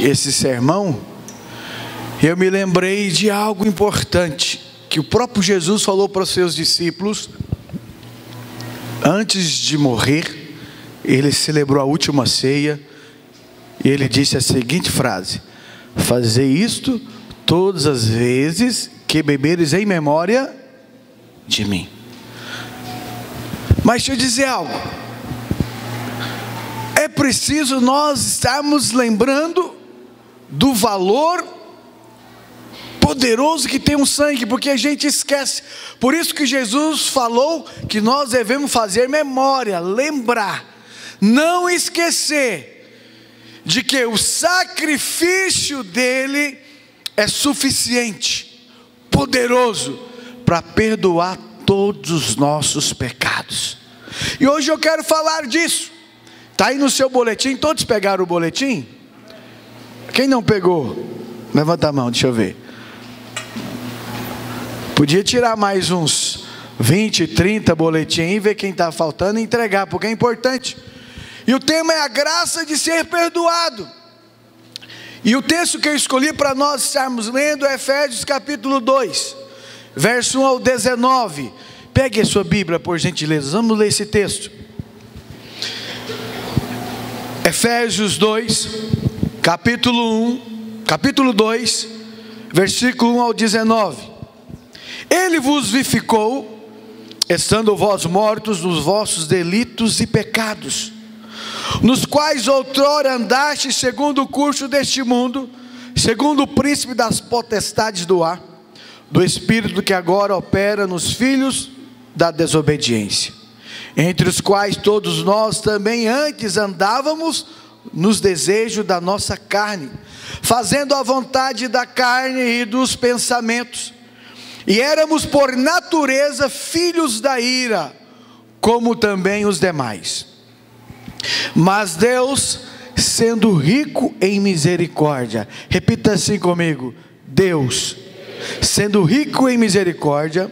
esse sermão, eu me lembrei de algo importante que o próprio Jesus falou para os seus discípulos. Antes de morrer, ele celebrou a última ceia e ele disse a seguinte frase: fazei isto todas as vezes que beberes em memória de mim. Mas deixa eu dizer algo, é preciso nós estarmos lembrando do valor poderoso que tem um sangue, porque a gente esquece. Por isso que Jesus falou que nós devemos fazer memória, lembrar, não esquecer de que o sacrifício dele é suficiente, poderoso, para perdoar todos os nossos pecados. E hoje eu quero falar disso. Está aí no seu boletim, todos pegaram o boletim? Quem não pegou? Levanta a mão, deixa eu ver. Podia tirar mais uns 20, 30 boletins e ver quem está faltando e entregar, porque é importante. E o tema é a graça de ser perdoado. E o texto que eu escolhi para nós estarmos lendo é Efésios capítulo 2, verso 1 ao 19. Pegue a sua Bíblia, por gentileza, vamos ler esse texto. Efésios 2, capítulo 2, versículo 1 ao 19. Ele vos vivificou, estando vós mortos nos vossos delitos e pecados, nos quais outrora andastes segundo o curso deste mundo, segundo o príncipe das potestades do ar, do espírito que agora opera nos filhos da desobediência, entre os quais todos nós também antes andávamos nos desejos da nossa carne, fazendo a vontade da carne e dos pensamentos, e éramos por natureza filhos da ira, como também os demais. Mas Deus, sendo rico em misericórdia, repita assim comigo: Deus, sendo rico em misericórdia,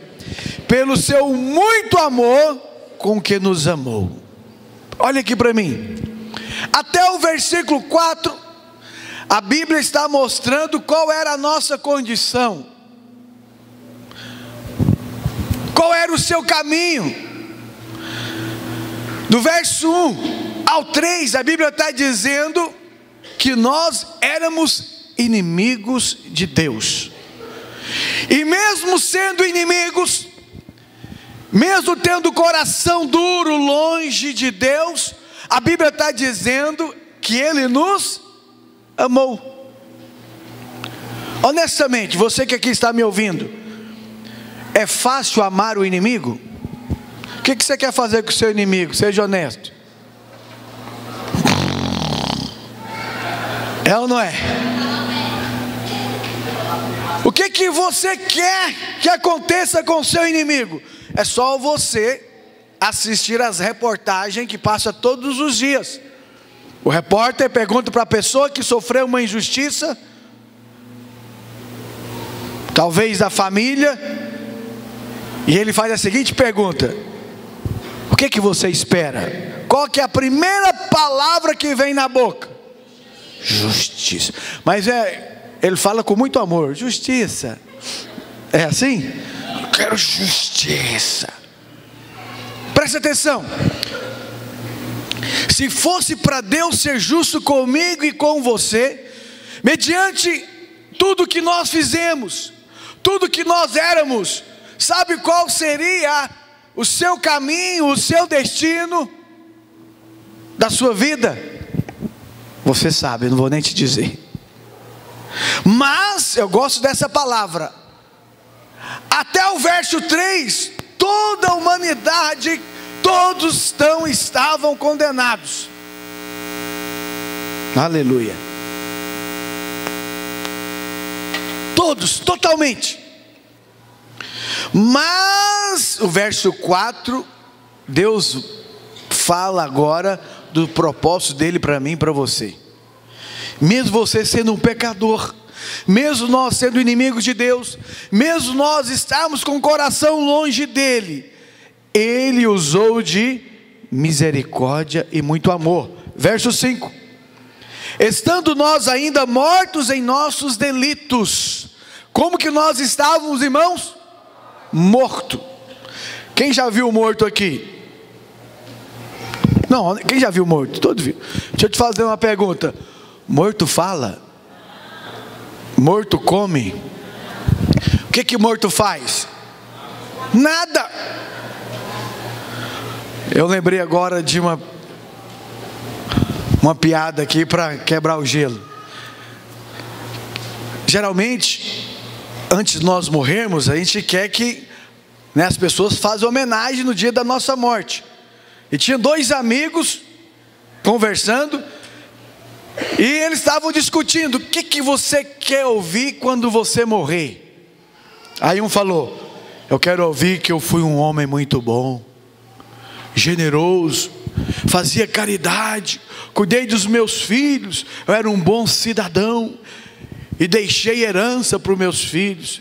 pelo seu muito amor com que nos amou. Olha aqui para mim, até o versículo 4, a Bíblia está mostrando qual era a nossa condição, qual era o seu caminho. Do verso 1 ao 3, a Bíblia está dizendo que nós éramos inimigos de Deus. E mesmo sendo inimigos, mesmo tendo o coração duro, longe de Deus, a Bíblia está dizendo que Ele nos amou. Honestamente, você que aqui está me ouvindo, é fácil amar o inimigo? O que você quer fazer com o seu inimigo? Seja honesto. É ou não é? O que você quer que aconteça com o seu inimigo? É só você assistir as reportagens que passa todos os dias. O repórter pergunta para a pessoa que sofreu uma injustiça, talvez da família, e ele faz a seguinte pergunta: o que você espera? Qual que é a primeira palavra que vem na boca? Justiça. Mas ele fala com muito amor: justiça. É assim? Eu quero justiça. Presta atenção. Se fosse para Deus ser justo comigo e com você, mediante tudo que nós fizemos, tudo que nós éramos, sabe qual seria o seu caminho, o seu destino da sua vida? Você sabe, eu não vou nem te dizer. Mas eu gosto dessa palavra. Até o verso 3, toda a humanidade, todos estavam condenados. Aleluia. Todos, totalmente. Mas o verso 4, Deus fala agora do propósito dele para mim e para você. Mesmo você sendo um pecador, mesmo nós sendo inimigos de Deus, mesmo nós estarmos com o coração longe dele, ele usou de misericórdia e muito amor. Verso 5: estando nós ainda mortos em nossos delitos. Como que nós estávamos, irmãos? Morto. Quem já viu morto aqui? Não, quem já viu morto? Todo viu. Deixa eu te fazer uma pergunta. Morto fala? Morto come? O que morto faz? Nada. Eu lembrei agora de uma piada aqui para quebrar o gelo. Geralmente, antes de nós morrermos, a gente quer que, né, as pessoas façam homenagem no dia da nossa morte. E tinha dois amigos conversando, e eles estavam discutindo: o que você quer ouvir quando você morrer? Aí um falou: eu quero ouvir que eu fui um homem muito bom, generoso, fazia caridade, cuidei dos meus filhos, eu era um bom cidadão e deixei herança para os meus filhos.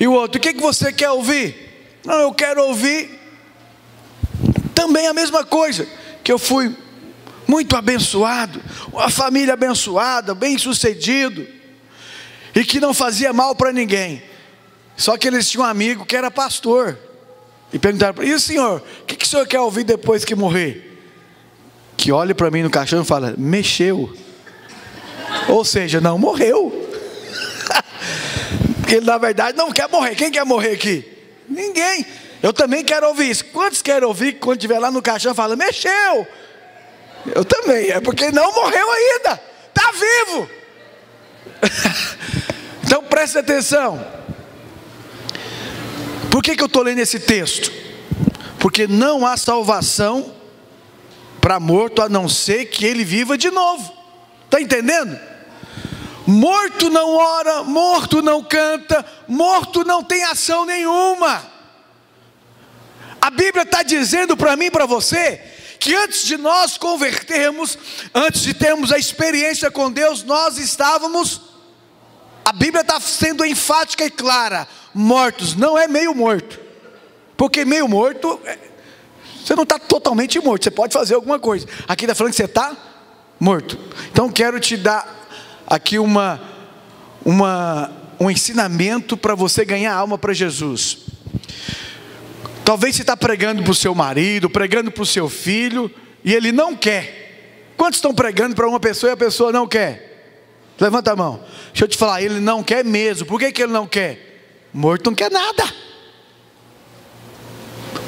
E o outro: o que você quer ouvir? Não, eu quero ouvir também a mesma coisa, que eu fui muito abençoado, uma família abençoada, bem sucedido, e que não fazia mal para ninguém. Só que eles tinham um amigo que era pastor, e perguntaram para ele: e o senhor, o que o senhor quer ouvir depois que morrer? Que olha para mim no caixão e fala: mexeu. Ou seja, não morreu. Ele na verdade não quer morrer. Quem quer morrer aqui? Ninguém. Eu também quero ouvir isso. Quantos querem ouvir que quando estiver lá no caixão fala: mexeu? Eu também. É porque não morreu ainda, está vivo. Então preste atenção. Por que eu estou lendo esse texto? Porque não há salvação para morto a não ser que ele viva de novo. Está entendendo? Morto não ora, morto não canta, morto não tem ação nenhuma. A Bíblia está dizendo para mim e para você que antes de nós convertermos, antes de termos a experiência com Deus, nós estávamos, a Bíblia está sendo enfática e clara, mortos. Não é meio morto, porque meio morto, você não está totalmente morto, você pode fazer alguma coisa. Aqui está falando que você está morto. Então quero te dar aqui um ensinamento para você ganhar alma para Jesus. Talvez você está pregando para o seu marido, pregando para o seu filho, e ele não quer. Quantos estão pregando para uma pessoa e a pessoa não quer? Levanta a mão. Deixa eu te falar, ele não quer mesmo. Por que ele não quer? Morto não quer nada.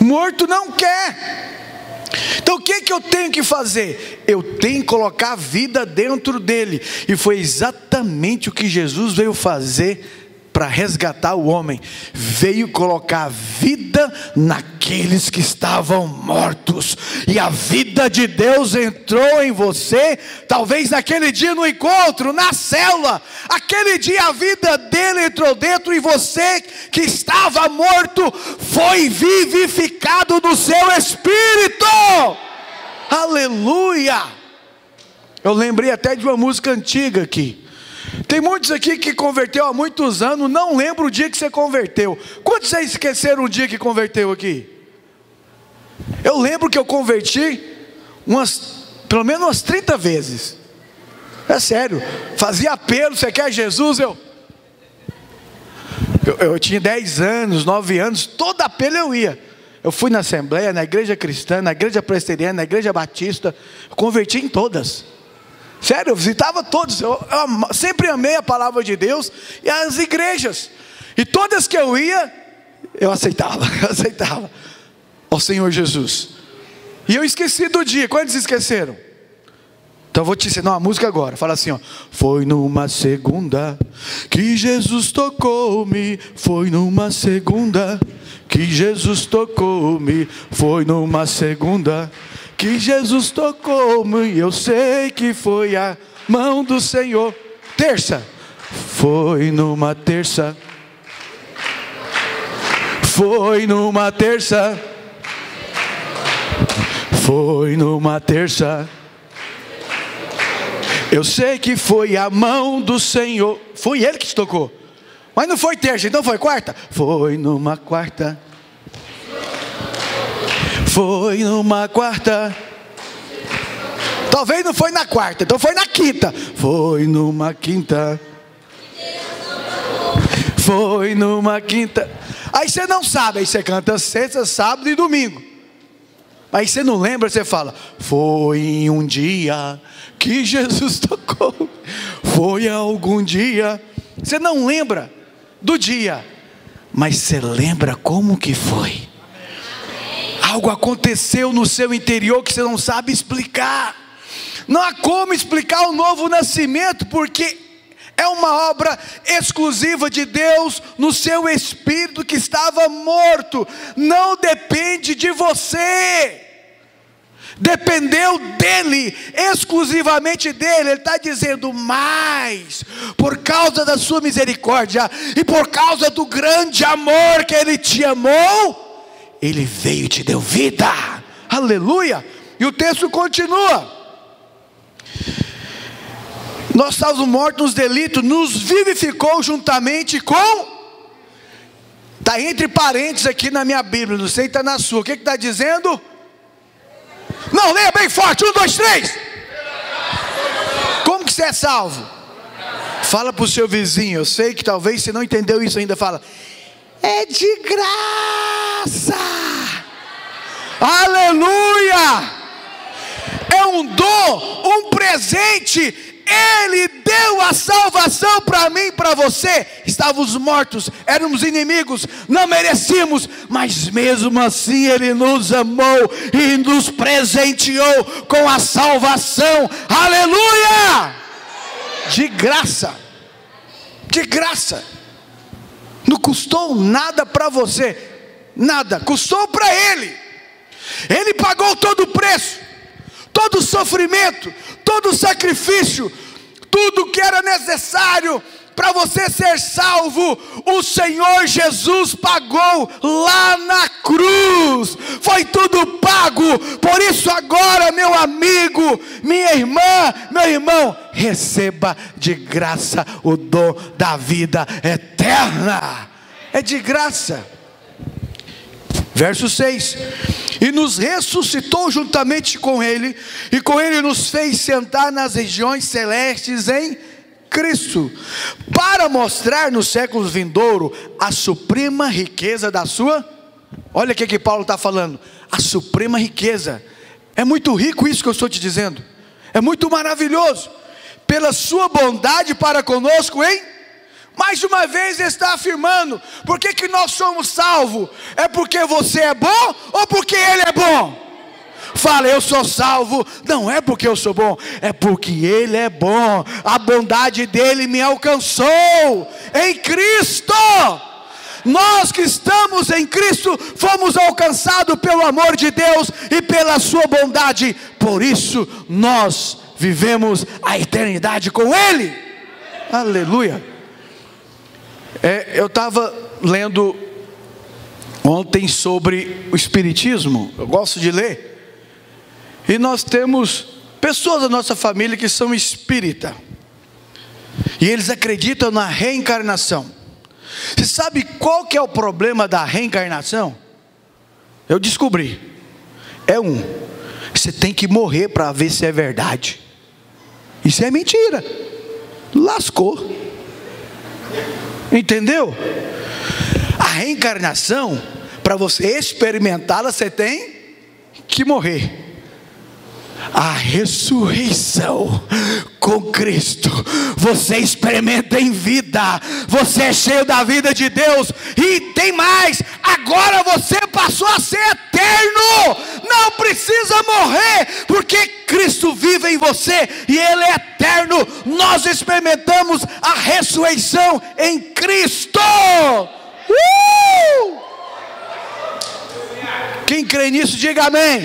Morto não quer. Então o que eu tenho que fazer? Eu tenho que colocar a vida dentro dele. E foi exatamente o que Jesus veio fazer para resgatar o homem. Veio colocar vida naqueles que estavam mortos, e a vida de Deus entrou em você. Talvez naquele dia no encontro, na célula, aquele dia a vida dele entrou dentro, e você que estava morto foi vivificado no seu espírito. Aleluia. Eu lembrei até de uma música antiga aqui. Tem muitos aqui que converteu há muitos anos, não lembra o dia que você converteu. Quantos já esqueceram o dia que converteu aqui? Eu lembro que eu converti pelo menos umas 30 vezes. É sério, fazia apelo: você quer Jesus? Eu tinha 10 anos, 9 anos, todo apelo eu ia. Eu fui na Assembleia, na Igreja Cristã, na Igreja Presbiteriana, na Igreja Batista, eu converti em todas. Sério, eu visitava todos. Eu sempre amei a palavra de Deus e as igrejas. E todas que eu ia, eu aceitava. Ó Senhor Jesus. E eu esqueci do dia. Quantos esqueceram? Então eu vou te ensinar uma música agora. Fala assim, ó: foi numa segunda que Jesus tocou-me. Foi numa segunda que Jesus tocou-me. Foi numa segunda que Jesus tocou-me. Eu sei que foi a mão do Senhor. Terça. Foi numa terça. Foi numa terça. Foi numa terça. Eu sei que foi a mão do Senhor. Foi Ele que te tocou. Mas não foi terça, então foi quarta? Foi numa quarta. Foi numa quarta. Talvez não foi na quarta, então foi na quinta. Foi numa quinta. Foi numa quinta. Aí você não sabe, aí você canta sexta, sábado e domingo. Aí você não lembra, você fala: foi em um dia que Jesus tocou. Foi algum dia. Você não lembra do dia, mas você lembra como que foi. Algo aconteceu no seu interior que você não sabe explicar. Não há como explicar o novo nascimento, porque é uma obra exclusiva de Deus no seu espírito que estava morto. Não depende de você. Dependeu dele, exclusivamente dele. Ele está dizendo: mas por causa da sua misericórdia e por causa do grande amor que ele te amou, ele veio e te deu vida. Aleluia. E o texto continua: nós estávamos mortos nos delitos, nos vivificou juntamente com... Está entre parênteses aqui na minha Bíblia, não sei se está na sua. O que está dizendo? Não, leia bem forte, 1, 2, 3. Como que você é salvo? Fala para o seu vizinho, eu sei que talvez você não entendeu isso ainda, fala: é de graça. Aleluia. É um dom, um presente. Ele deu a salvação para mim e para você. Estávamos mortos, éramos inimigos, não merecíamos, mas mesmo assim Ele nos amou e nos presenteou com a salvação. Aleluia! De graça. De graça. Não custou nada para você. Nada, custou para Ele. Ele pagou todo o preço, todo o sofrimento, todo o sacrifício, tudo que era necessário para você ser salvo, o Senhor Jesus pagou lá na cruz. Foi tudo pago. Por isso agora, meu amigo, minha irmã, meu irmão, receba de graça o dom da vida eterna. É de graça. Verso 6: e nos ressuscitou juntamente com Ele, e com Ele nos fez sentar nas regiões celestes em Cristo, para mostrar no século vindouro a suprema riqueza da sua... Olha o que Paulo está falando, a suprema riqueza. É muito rico isso que eu estou te dizendo, é muito maravilhoso, pela sua bondade para conosco em... Mais uma vez ele está afirmando: por que nós somos salvos? É porque você é bom ou porque Ele é bom? Fala: eu sou salvo, não é porque eu sou bom, é porque Ele é bom. A bondade dEle me alcançou em Cristo. Nós que estamos em Cristo fomos alcançados pelo amor de Deus e pela sua bondade. Por isso nós vivemos a eternidade com Ele. Aleluia. Eu estava lendo ontem sobre o Espiritismo. Eu gosto de ler. E nós temos pessoas da nossa família que são espírita, e eles acreditam na reencarnação. Você sabe qual que é o problema da reencarnação? Eu descobri. Você tem que morrer para ver se é verdade. Isso é mentira. Lascou. Entendeu? A reencarnação, para você experimentá-la, você tem que morrer. A ressurreição com Cristo, você experimenta em vida. Você é cheio da vida de Deus. E tem mais, agora você passou a ser eterno. Não precisa morrer, porque Cristo vive em você e Ele é eterno. Nós experimentamos a ressurreição em Cristo. Quem crê nisso, diga amém.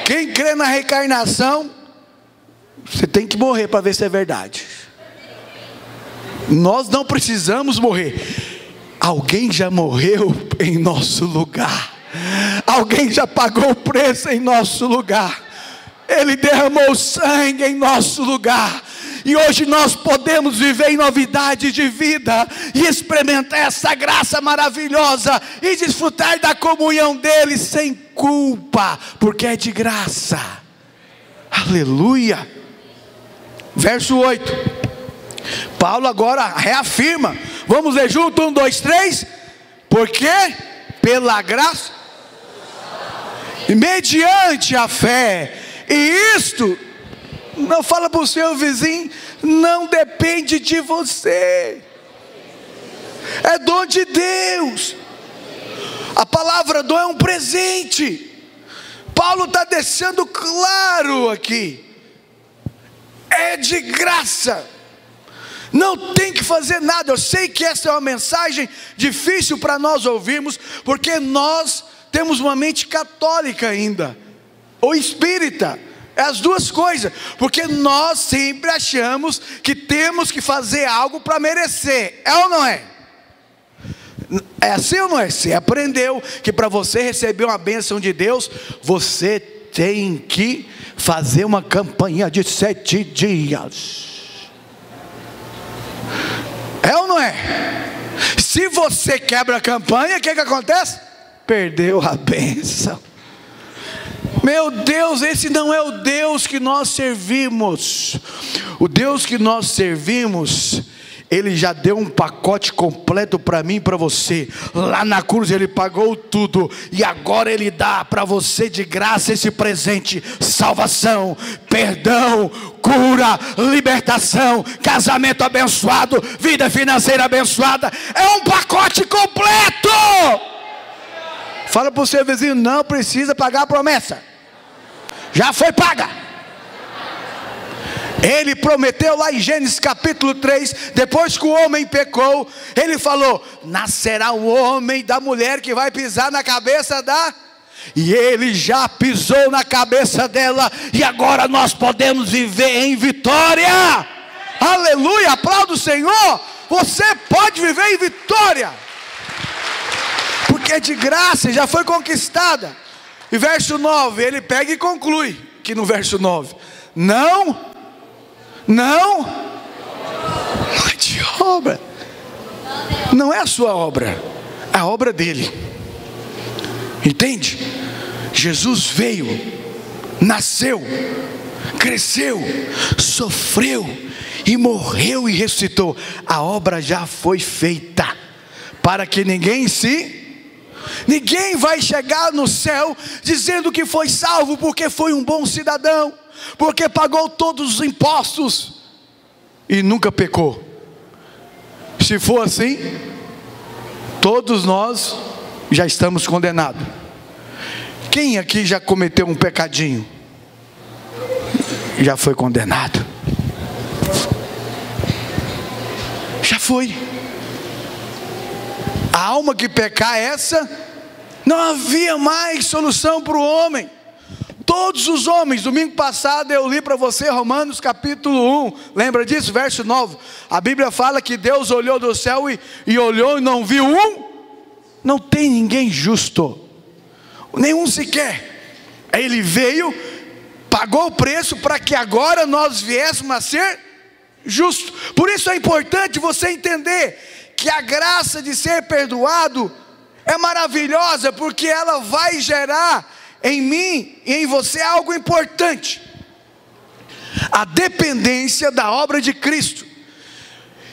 Quem crê na reencarnação, você tem que morrer para ver se é verdade. Nós não precisamos morrer. Alguém já morreu em nosso lugar. Alguém já pagou o preço em nosso lugar. Ele derramou sangue em nosso lugar. E hoje nós podemos viver em novidade de vida e experimentar essa graça maravilhosa e desfrutar da comunhão dele sem culpa, porque é de graça. Aleluia. Verso 8. Paulo agora reafirma. Vamos ler junto, 1, 2, 3. Porque pela graça, mediante a fé, e isto, não fala para o seu vizinho, não depende de você, é dom de Deus. A palavra dom é um presente. Paulo está deixando claro aqui, é de graça, não tem que fazer nada. Eu sei que essa é uma mensagem difícil para nós ouvirmos, porque nós temos uma mente católica ainda, ou espírita, é as duas coisas, porque nós sempre achamos que temos que fazer algo para merecer, é ou não é? É assim ou não é? Você aprendeu que para você receber uma bênção de Deus, você tem que fazer uma campanha de 7 dias. É ou não é? Se você quebra a campanha, o que acontece? Perdeu a bênção. Meu Deus, esse não é o Deus que nós servimos. O Deus que nós servimos, Ele já deu um pacote completo para mim e para você. Lá na cruz Ele pagou tudo, e agora Ele dá para você de graça esse presente: salvação, perdão, cura, libertação, casamento abençoado, vida financeira abençoada. É um pacote completo. Fala para o seu vizinho, não precisa pagar a promessa, já foi paga. Ele prometeu lá em Gênesis capítulo 3, depois que o homem pecou, Ele falou: nascerá um homem da mulher que vai pisar na cabeça da... E Ele já pisou na cabeça dela, e agora nós podemos viver em vitória. Aleluia, aplauda o Senhor. Você pode viver em vitória, porque é de graça, já foi conquistada. E verso 9, ele pega e conclui, que no verso 9, não é de obra, não é a sua obra, é a obra dele. Entende? Jesus veio, nasceu, cresceu, sofreu e morreu e ressuscitou. A obra já foi feita, para que ninguém vai chegar no céu dizendo que foi salvo porque foi um bom cidadão, porque pagou todos os impostos e nunca pecou. Se for assim, todos nós já estamos condenados. Quem aqui já cometeu um pecadinho? Já foi condenado. Já foi. A alma que pecar essa, não havia mais solução para o homem. Todos os homens, domingo passado eu li para você Romanos capítulo 1, lembra disso? Verso 9, a Bíblia fala que Deus olhou do céu e olhou e não viu não tem ninguém justo, nenhum sequer. Ele veio, pagou o preço para que agora nós viéssemos a ser justos. Por isso é importante você entender que a graça de ser perdoado é maravilhosa, porque ela vai gerar em mim e em você algo importante: a dependência da obra de Cristo.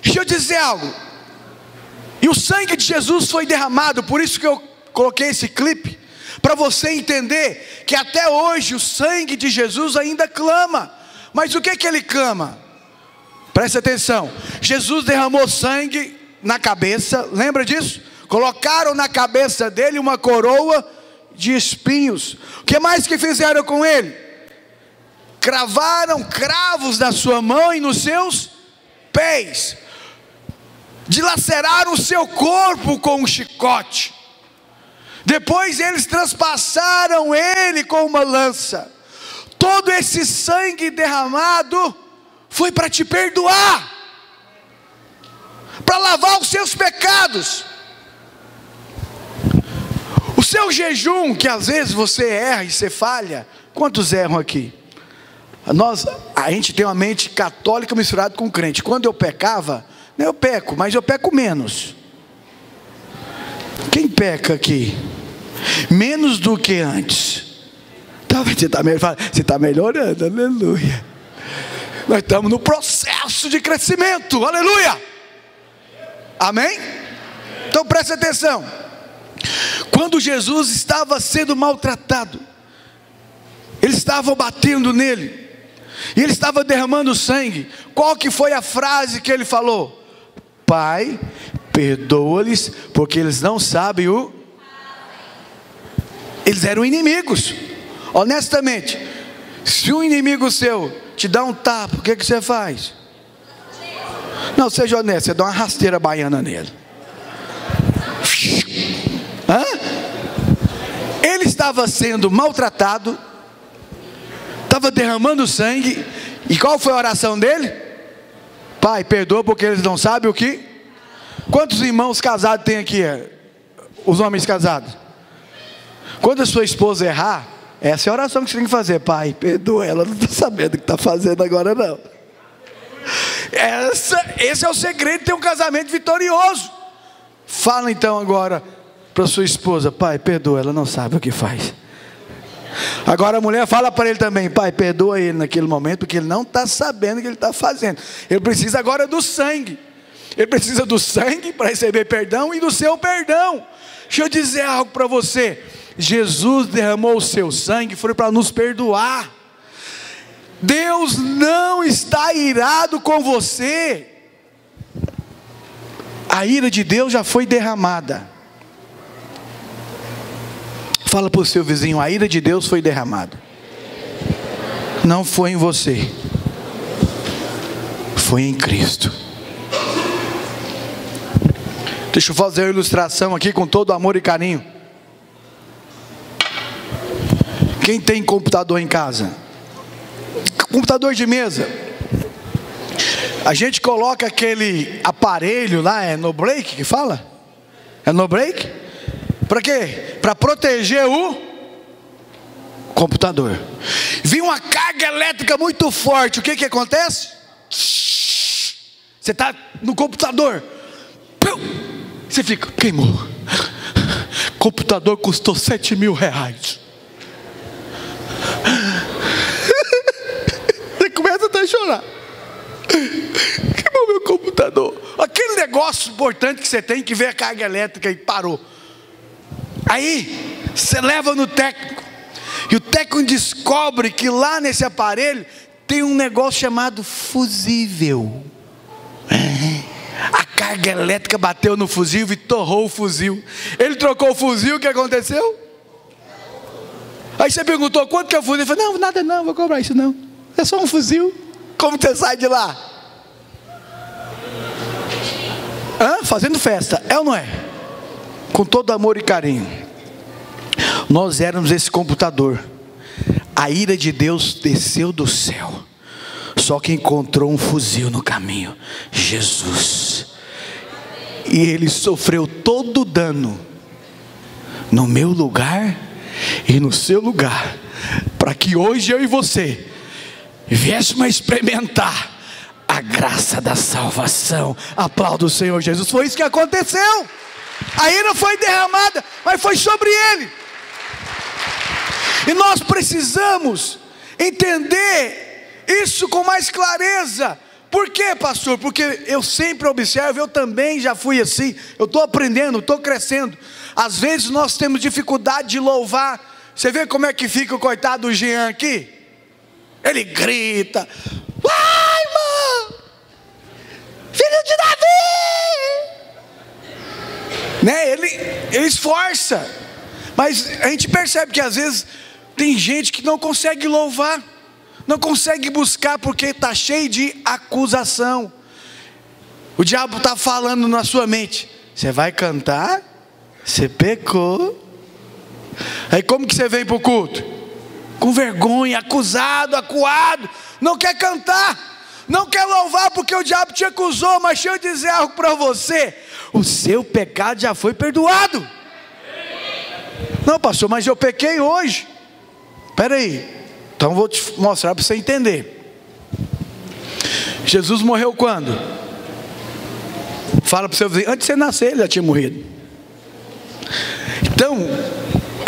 Deixa eu dizer algo, e o sangue de Jesus foi derramado, por isso que eu coloquei esse clipe, para você entender que até hoje o sangue de Jesus ainda clama. Mas o que ele clama? Preste atenção, Jesus derramou sangue na cabeça, lembra disso? Colocaram na cabeça dele uma coroa de espinhos. O que mais que fizeram com ele? Cravaram cravos na sua mão e nos seus pés, dilaceraram o seu corpo com um chicote. Depois eles transpassaram ele com uma lança. Todo esse sangue derramado foi para te perdoar, para lavar os seus pecados. O seu jejum, que às vezes você erra e você falha. Quantos erram aqui? A gente tem uma mente católica misturada com crente. Quando eu pecava, eu peco, mas eu peco menos. Quem peca aqui? Menos do que antes. Você está melhorando, aleluia. Nós estamos no processo de crescimento, aleluia. Amém? Então preste atenção. Quando Jesus estava sendo maltratado, eles estavam batendo nele, e ele estava derramando sangue. Qual que foi a frase que ele falou? Pai, perdoa-lhes, porque eles não sabem o... Eles eram inimigos. Honestamente, se um inimigo seu te dá um tapa, o que você faz? Não, seja honesto, você dá uma rasteira baiana nele. Hã? Ele estava sendo maltratado, estava derramando sangue, e qual foi a oração dele? Pai, perdoa porque eles não sabem o que? Quantos irmãos casados tem aqui? Os homens casados? Quando a sua esposa errar, essa é a oração que você tem que fazer. Pai, perdoa, ela não está sabendo o que está fazendo agora não. Esse é o segredo de ter um casamento vitorioso. Fala então agora para sua esposa: pai, perdoa, ela não sabe o que faz. Agora a mulher fala para ele também: pai, perdoa ele naquele momento, porque ele não está sabendo o que ele está fazendo. Ele precisa agora do sangue. Ele precisa do sangue para receber perdão e do seu perdão. Deixa eu dizer algo para você. Jesus derramou o seu sangue, foi para nos perdoar. Deus não está irado com você. A ira de Deus já foi derramada. Fala para o seu vizinho: a ira de Deus foi derramada. Não foi em você, foi em Cristo. Deixa eu fazer uma ilustração aqui com todo amor e carinho. Quem tem computador em casa? Computador de mesa. A gente coloca aquele aparelho lá, é no break que fala? É no break? Para quê? Para proteger o computador. Vem uma carga elétrica muito forte, o que que acontece? Você está no computador, você fica, queimou. Computador custou R$7.000. Você começa até a chorar. Queimou meu computador. Aquele negócio importante que você tem, que vê a carga elétrica e parou. Aí você leva no técnico, e o técnico descobre que lá nesse aparelho tem um negócio chamado fusível. A carga elétrica bateu no fusível e torrou o fuzil. Ele trocou o fuzil, o que aconteceu? Aí você perguntou: quanto que é o fuzil? Ele falou: não, nada não, vou cobrar isso não, é só um fuzil. Como você sai de lá? Fazendo festa, é ou não é? Com todo amor e carinho. Nós éramos esse computador. A ira de Deus desceu do céu, só que encontrou um fuzil no caminho: Jesus. E ele sofreu todo o dano no meu lugar e no seu lugar, para que hoje eu e você viéssemos a experimentar a graça da salvação. Aplauda o Senhor Jesus. Foi isso que aconteceu. A ira foi derramada, mas foi sobre ele. E nós precisamos entender isso com mais clareza. Por quê, pastor? Porque eu sempre observo, eu também já fui assim. Eu estou aprendendo, estou crescendo. Às vezes nós temos dificuldade de louvar. Você vê como é que fica o coitado do Jean aqui? Ele grita: vai, irmão, filho de Davi, né? Ele esforça. Mas a gente percebe que às vezes tem gente que não consegue louvar, não consegue buscar, porque está cheio de acusação. O diabo está falando na sua mente: você vai cantar? Você pecou. Aí como que você vem para o culto? Com vergonha, acusado, acuado, não quer cantar, não quer louvar, porque o diabo te acusou. Mas deixa eu dizer algo para você: o seu pecado já foi perdoado. Não, pastor, mas eu pequei hoje. Espera aí, então vou te mostrar para você entender. Jesus morreu quando? Fala para o seu vizinho: antes de você nascer ele já tinha morrido. Então,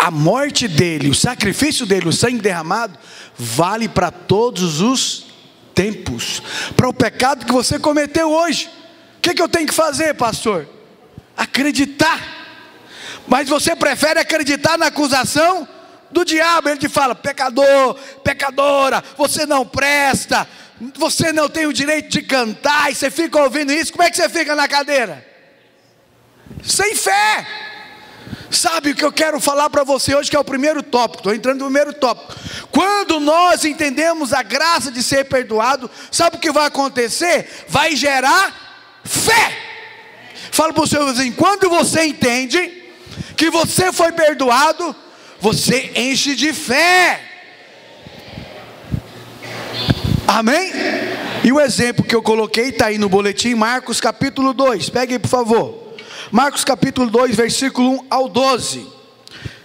a morte dele, o sacrifício dele, o sangue derramado, vale para todos os tempos, para o pecado que você cometeu hoje. O que eu tenho que fazer, pastor? Acreditar. Mas você prefere acreditar na acusação do diabo. Ele te fala: pecador, pecadora, você não presta, você não tem o direito de cantar. E você fica ouvindo isso. Como é que você fica na cadeira? Sem fé. Sabe o que eu quero falar para você hoje, que é o primeiro tópico? Estou entrando no primeiro tópico. Quando nós entendemos a graça de ser perdoado, sabe o que vai acontecer? Vai gerar fé. Fala para o seu vizinho: quando você entende que você foi perdoado, você enche de fé. Amém? E o exemplo que eu coloquei está aí no boletim, Marcos capítulo 2. Pegue aí, por favor. Marcos capítulo 2, versículo 1 ao 12.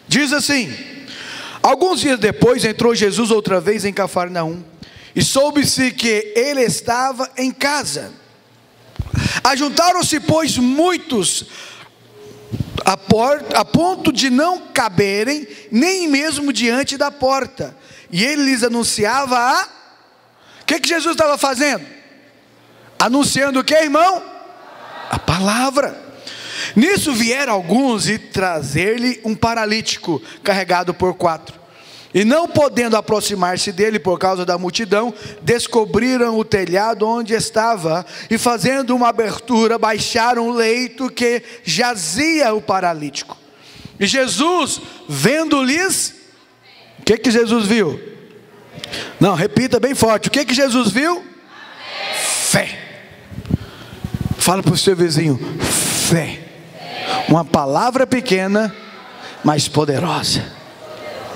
Diz assim: alguns dias depois entrou Jesus outra vez em Cafarnaum, e soube-se que ele estava em casa. Ajuntaram-se, pois, muitos a ponto de não caberem nem mesmo diante da porta, e ele lhes anunciava o que Jesus estava fazendo? Anunciando o que, irmão? A palavra. Nisso vieram alguns e trazer-lhe um paralítico carregado por 4, e não podendo aproximar-se dele por causa da multidão, descobriram o telhado onde estava, e fazendo uma abertura, baixaram o leito que jazia o paralítico. E Jesus, vendo-lhes, o que Jesus viu? Não, repita bem forte: o que Jesus viu? Fé. Fala para o seu vizinho: fé. Uma palavra pequena, mas poderosa.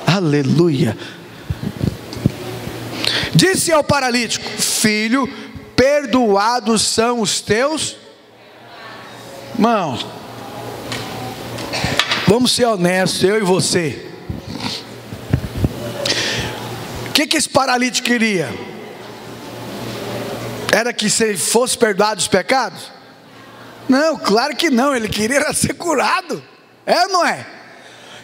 Aleluia. Disse ao paralítico: filho, perdoados são os teus. Irmãos, vamos ser honestos, eu e você. O que esse paralítico queria? Era que se fosse perdoado os pecados? Não, claro que não. Ele queria ser curado. É ou não é?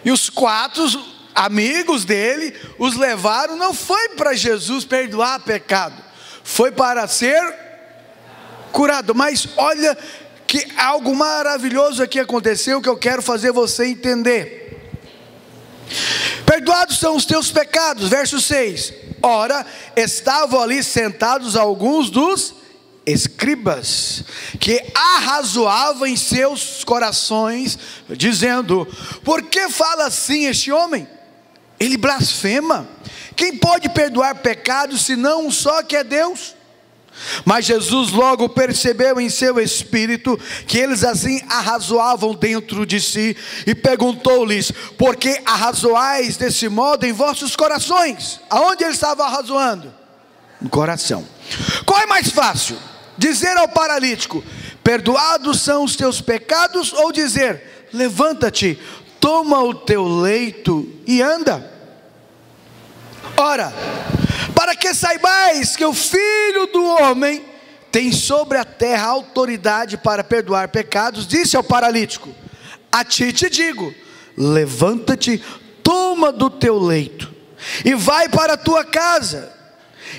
E os 4 amigos dele os levaram. Não foi para Jesus perdoar pecado, foi para ser curado. Mas olha que algo maravilhoso aqui aconteceu, que eu quero fazer você entender. Perdoados são os teus pecados. Verso 6. Ora, estavam ali sentados alguns dos escribas, que arrazoavam em seus corações, dizendo: por que fala assim este homem? Ele blasfema. Quem pode perdoar pecados senão um só, que é Deus? Mas Jesus logo percebeu em seu espírito que eles assim arrazoavam dentro de si, e perguntou-lhes: por que arrazoais desse modo em vossos corações? Aonde ele estava arrazoando? No coração. Qual é mais fácil? Dizer ao paralítico: perdoados são os teus pecados, ou dizer: levanta-te, toma o teu leito e anda? Ora, para que saibais que o Filho do Homem tem sobre a terra autoridade para perdoar pecados, disse ao paralítico: a ti te digo, levanta-te, toma do teu leito e vai para a tua casa.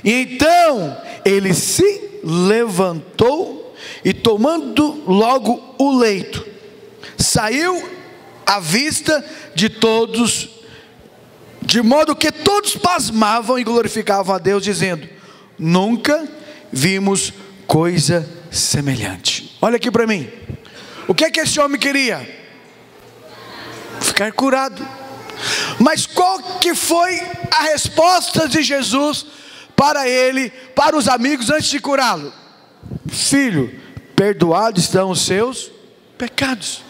E então ele se levantou e, tomando logo o leito, saiu à vista de todos, de modo que todos pasmavam e glorificavam a Deus, dizendo: nunca vimos coisa semelhante. Olha aqui para mim. O que é que esse homem queria? Ficar curado. Mas qual que foi a resposta de Jesus para ele, para os amigos, antes de curá-lo? Filho, perdoados estão os seus pecados.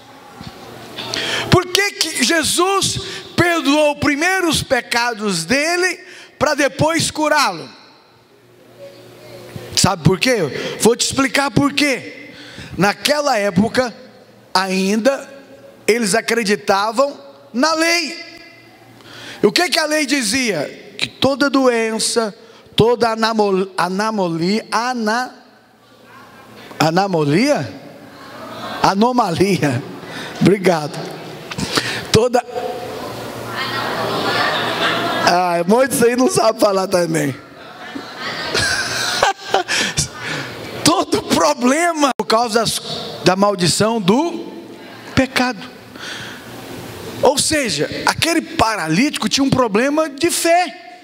Por que Jesus perdoou primeiro os pecados dele, para depois curá-lo? Sabe por quê? Vou te explicar por quê. Naquela época, ainda, eles acreditavam na lei. E o que a lei dizia? Que toda doença, toda anomalia, obrigado, toda Muitos aí não sabem falar também. Todo problema por causa da maldição do pecado. Ou seja, aquele paralítico tinha um problema de fé,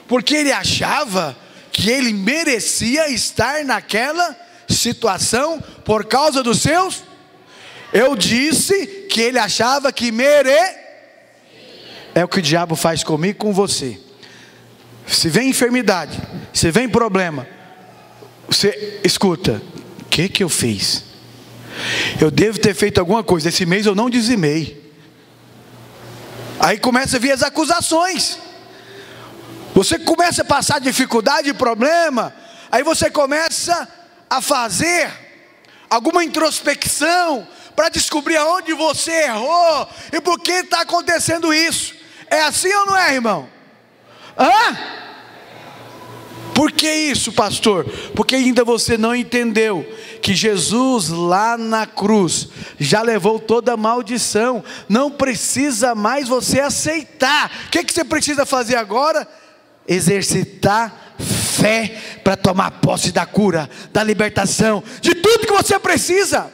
porque ele achava que ele merecia estar naquela situação por causa dos seus. Eu disse que ele achava que É o que o diabo faz comigo e com você. Se vem enfermidade, se vem problema, você escuta: o que eu fiz? Eu devo ter feito alguma coisa, esse mês eu não dizimei. Aí começa a vir as acusações. Você começa a passar dificuldade e problema, aí você começa a fazer alguma introspecção para descobrir aonde você errou e por que está acontecendo isso. É assim ou não é, irmão? Por que isso, pastor? Porque ainda você não entendeu que Jesus lá na cruz já levou toda a maldição. Não precisa mais você aceitar. O que você precisa fazer agora? Exercitar fé para tomar posse da cura, da libertação, de tudo que você precisa.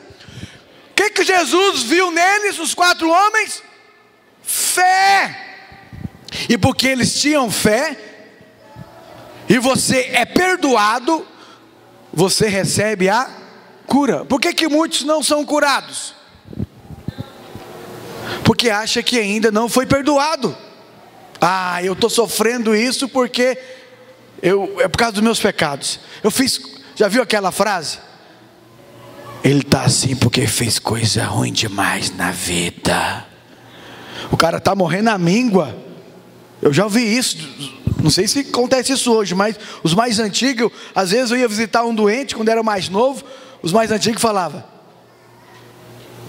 O que Jesus viu neles, os 4 homens? Fé. E porque eles tinham fé, e você é perdoado, você recebe a cura. Por que muitos não são curados? Porque acha que ainda não foi perdoado. Eu estou sofrendo isso porque é por causa dos meus pecados. Já viu aquela frase? Ele está assim porque fez coisa ruim demais na vida. O cara está morrendo à míngua. Eu já ouvi isso. Não sei se acontece isso hoje, mas os mais antigos, às vezes eu ia visitar um doente quando era mais novo. Os mais antigos falavam: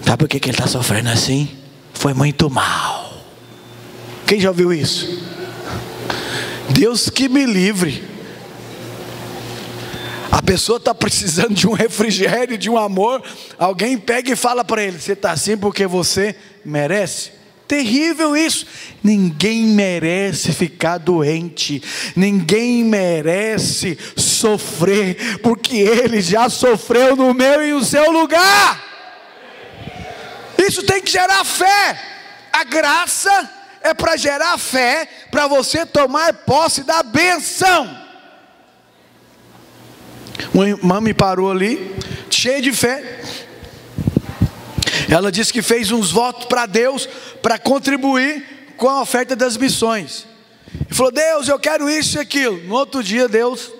sabe por que ele está sofrendo assim? Foi muito mal. Quem já ouviu isso? Deus que me livre. A pessoa está precisando de um refrigério, de um amor. Alguém pega e fala para ele: você está assim porque você merece. Terrível isso. Ninguém merece ficar doente, ninguém merece sofrer, porque ele já sofreu no meu e no seu lugar. Isso tem que gerar fé. A graça é para gerar fé, para você tomar posse da bênção. Uma irmã me parou ali, cheia de fé. Ela disse que fez uns votos para Deus, para contribuir com a oferta das missões. E falou: Deus, eu quero isso e aquilo. No outro dia Deus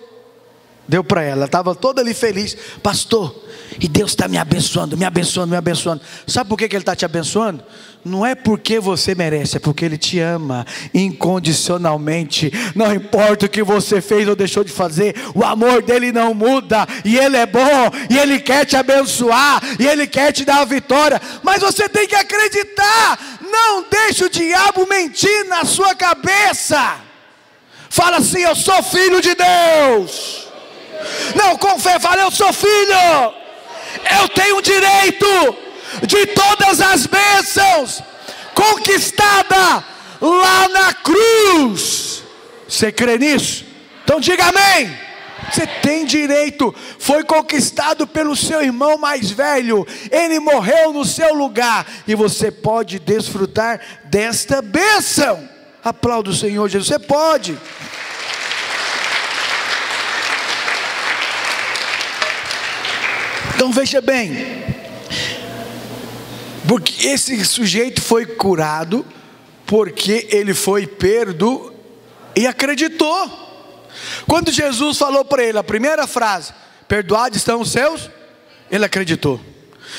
deu para ela. Ela estava toda ali feliz: pastor, e Deus está me abençoando, me abençoando, me abençoando. Sabe por que Ele está te abençoando? Não é porque você merece, é porque Ele te ama incondicionalmente. Não importa o que você fez ou deixou de fazer, o amor dEle não muda. E Ele é bom, e Ele quer te abençoar, e Ele quer te dar a vitória. Mas você tem que acreditar. Não deixe o diabo mentir na sua cabeça. Fala assim: eu sou filho de Deus. Não, com fé, fala: eu sou filho. Eu tenho direito de todas as bênçãos conquistada lá na cruz. Você crê nisso? Então diga amém. Você tem direito. Foi conquistado pelo seu irmão mais velho. Ele morreu no seu lugar, e você pode desfrutar desta bênção. Aplauda o Senhor Jesus. Você pode. Então veja bem, porque esse sujeito foi curado porque ele foi perdoado e acreditou. Quando Jesus falou para ele a primeira frase: perdoados estão os seus, ele acreditou,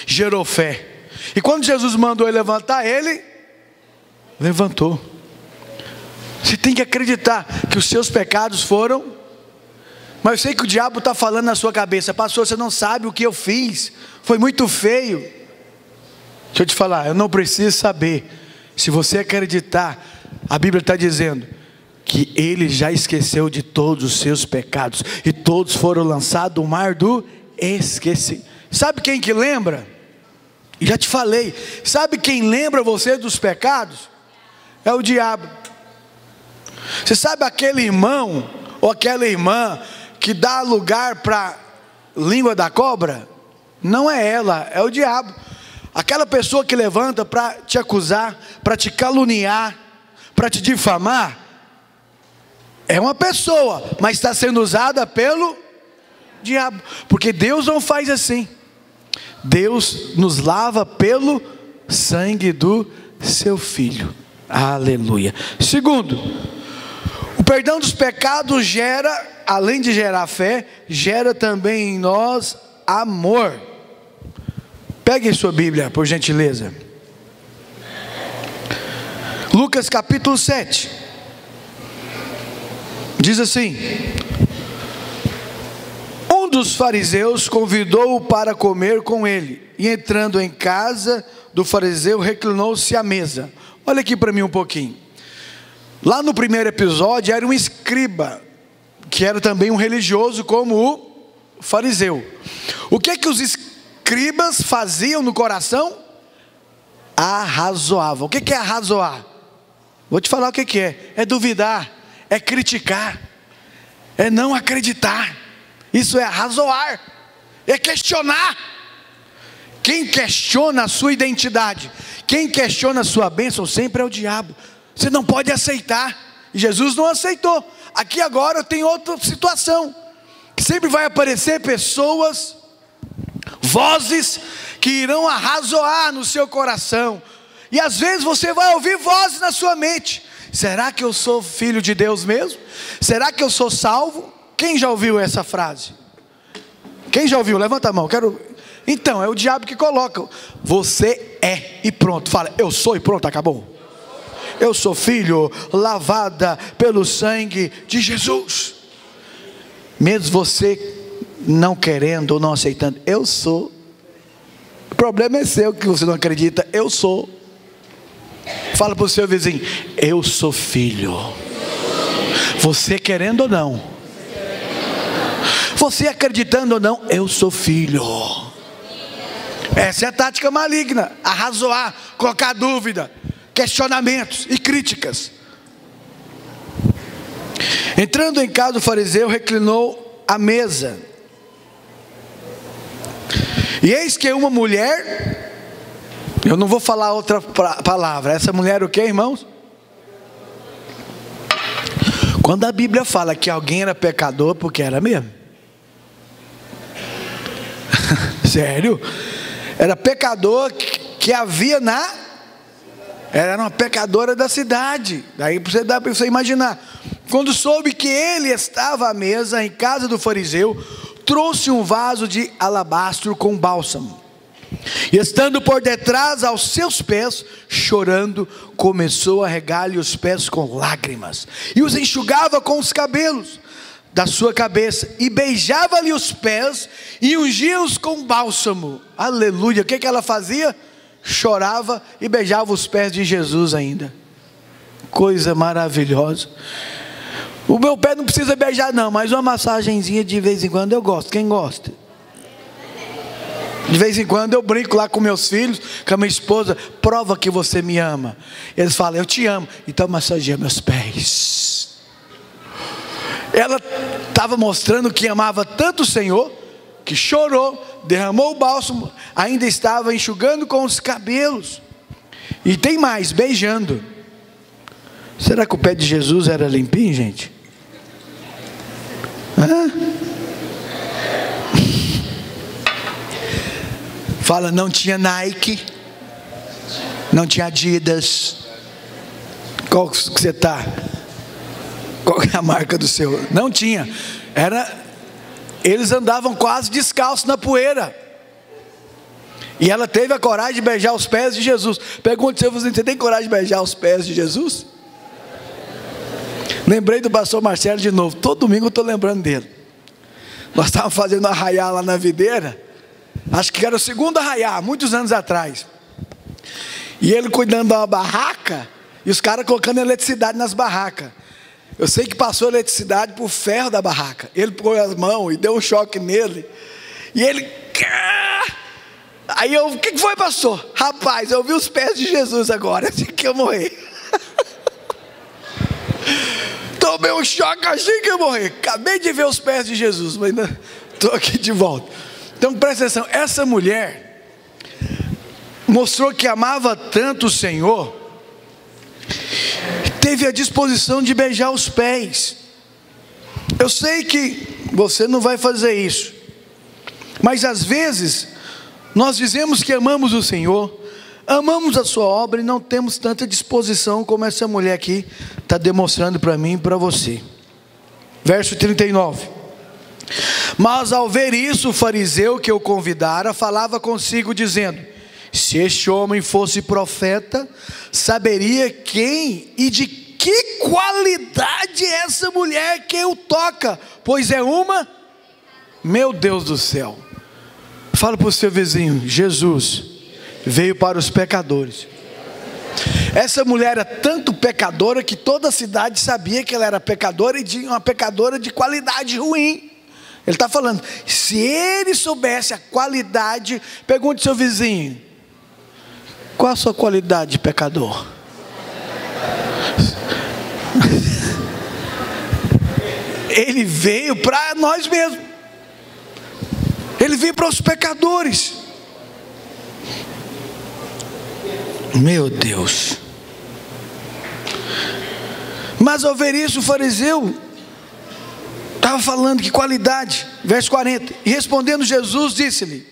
gerou fé. E quando Jesus mandou ele levantar, ele levantou. Você tem que acreditar que os seus pecados foram. Mas eu sei que o diabo está falando na sua cabeça: pastor, você não sabe o que eu fiz, foi muito feio. Deixa eu te falar, eu não preciso saber. Se você acreditar, a Bíblia está dizendo que Ele já esqueceu de todos os seus pecados, e todos foram lançados no mar do esquecimento. Sabe quem que lembra? Já te falei. Sabe quem lembra você dos pecados? É o diabo. Você sabe aquele irmão ou aquela irmã que dá lugar para língua da cobra? Não é ela, é o diabo. Aquela pessoa que levanta para te acusar, para te caluniar, para te difamar, é uma pessoa, mas está sendo usada pelo diabo. Porque Deus não faz assim. Deus nos lava pelo sangue do seu Filho. Aleluia. Segundo, o perdão dos pecados gera, além de gerar fé, gera também em nós amor. Pegue sua Bíblia, por gentileza. Lucas capítulo 7. Diz assim: um dos fariseus convidou-o para comer com ele, e entrando em casa do fariseu, reclinou-se à mesa. Olha aqui para mim um pouquinho. Lá no primeiro episódio era um escriba, que era também um religioso como o fariseu. O que que os escribas faziam no coração? Arrazoavam. O que é arrazoar? Vou te falar o que é. É duvidar, é criticar, é não acreditar. Isso é arrazoar, é questionar. Quem questiona a sua identidade, quem questiona a sua bênção, sempre é o diabo. Você não pode aceitar. E Jesus não aceitou. Aqui agora tem outra situação, que sempre vai aparecer pessoas, vozes que irão arrazoar no seu coração. E às vezes você vai ouvir vozes na sua mente: será que eu sou filho de Deus mesmo? Será que eu sou salvo? Quem já ouviu essa frase? Quem já ouviu? Levanta a mão, quero... Então, é o diabo que coloca. Você é e pronto. Fala, eu sou e pronto, acabou. Eu sou filho, lavada pelo sangue de Jesus. Mesmo você não querendo ou não aceitando, eu sou. O problema é seu que você não acredita. Eu sou. Fala para o seu vizinho: eu sou filho. Você querendo ou não, você acreditando ou não, eu sou filho. Essa é a tática maligna: arrazoar, colocar dúvida, questionamentos e críticas. Entrando em casa, o fariseu reclinou à mesa, e eis que uma mulher, eu não vou falar outra palavra, essa mulher o que, irmãos? Quando a Bíblia fala que alguém era pecador, porque era mesmo. Sério? Era pecador que havia era uma pecadora da cidade. Daí dá para você imaginar. Quando soube que ele estava à mesa em casa do fariseu, trouxe um vaso de alabastro com bálsamo, e estando por detrás aos seus pés, chorando, começou a regar-lhe os pés com lágrimas, e os enxugava com os cabelos da sua cabeça, e beijava-lhe os pés, e ungia-os com bálsamo. Aleluia. O que ela fazia? Chorava e beijava os pés de Jesus ainda. Coisa maravilhosa. O meu pé não precisa beijar não, mas uma massagenzinha de vez em quando eu gosto. Quem gosta? De vez em quando eu brinco lá com meus filhos, com a minha esposa: prova que você me ama. Eles falam: eu te amo, então massageia meus pés. Ela estava mostrando que amava tanto o Senhor, que chorou, derramou o bálsamo, ainda estava enxugando com os cabelos, e tem mais, beijando. Será que o pé de Jesus era limpinho, gente? Fala, não tinha Nike, não tinha Adidas. Qual que você está? Qual é a marca do seu? Não tinha. Eles andavam quase descalços na poeira. E ela teve a coragem de beijar os pés de Jesus. Pergunte se você tem coragem de beijar os pés de Jesus? Lembrei do pastor Marcelo de novo. Todo domingo eu estou lembrando dele. Nós estávamos fazendo arraiá lá na videira. Acho que era o segundo arraiá, muitos anos atrás. E ele cuidando de uma barraca, e os caras colocando eletricidade nas barracas. Eu sei que passou eletricidade por ferro da barraca. Ele pôs as mãos e deu um choque nele. E ele... Aí eu, o que foi, pastor? Rapaz, eu vi os pés de Jesus agora, assim que eu morri. tomei um choque, achei que ia morrer. Acabei de ver os pés de Jesus, mas ainda estou aqui de volta. Então presta atenção, essa mulher mostrou que amava tanto o Senhor, teve a disposição de beijar os pés. Eu sei que você não vai fazer isso, mas às vezes nós dizemos que amamos o Senhor, amamos a sua obra e não temos tanta disposição como essa mulher aqui está demonstrando para mim e para você. Verso 39. Mas ao ver isso, o fariseu que o convidara falava consigo dizendo: se este homem fosse profeta, saberia quem e de que qualidade é essa mulher que o toca, pois é uma... Meu Deus do céu. Fala para o seu vizinho: Jesus veio para os pecadores. Essa mulher era tanto pecadora que toda a cidade sabia que ela era pecadora, e de uma pecadora de qualidade ruim. Ele está falando, se ele soubesse a qualidade, pergunte ao seu vizinho: qual a sua qualidade de pecador? Ele veio para nós mesmos, ele veio para os pecadores. Meu Deus. Mas ao ver isso, o fariseu estava falando que qualidade. Verso 40. E respondendo Jesus, disse-lhe: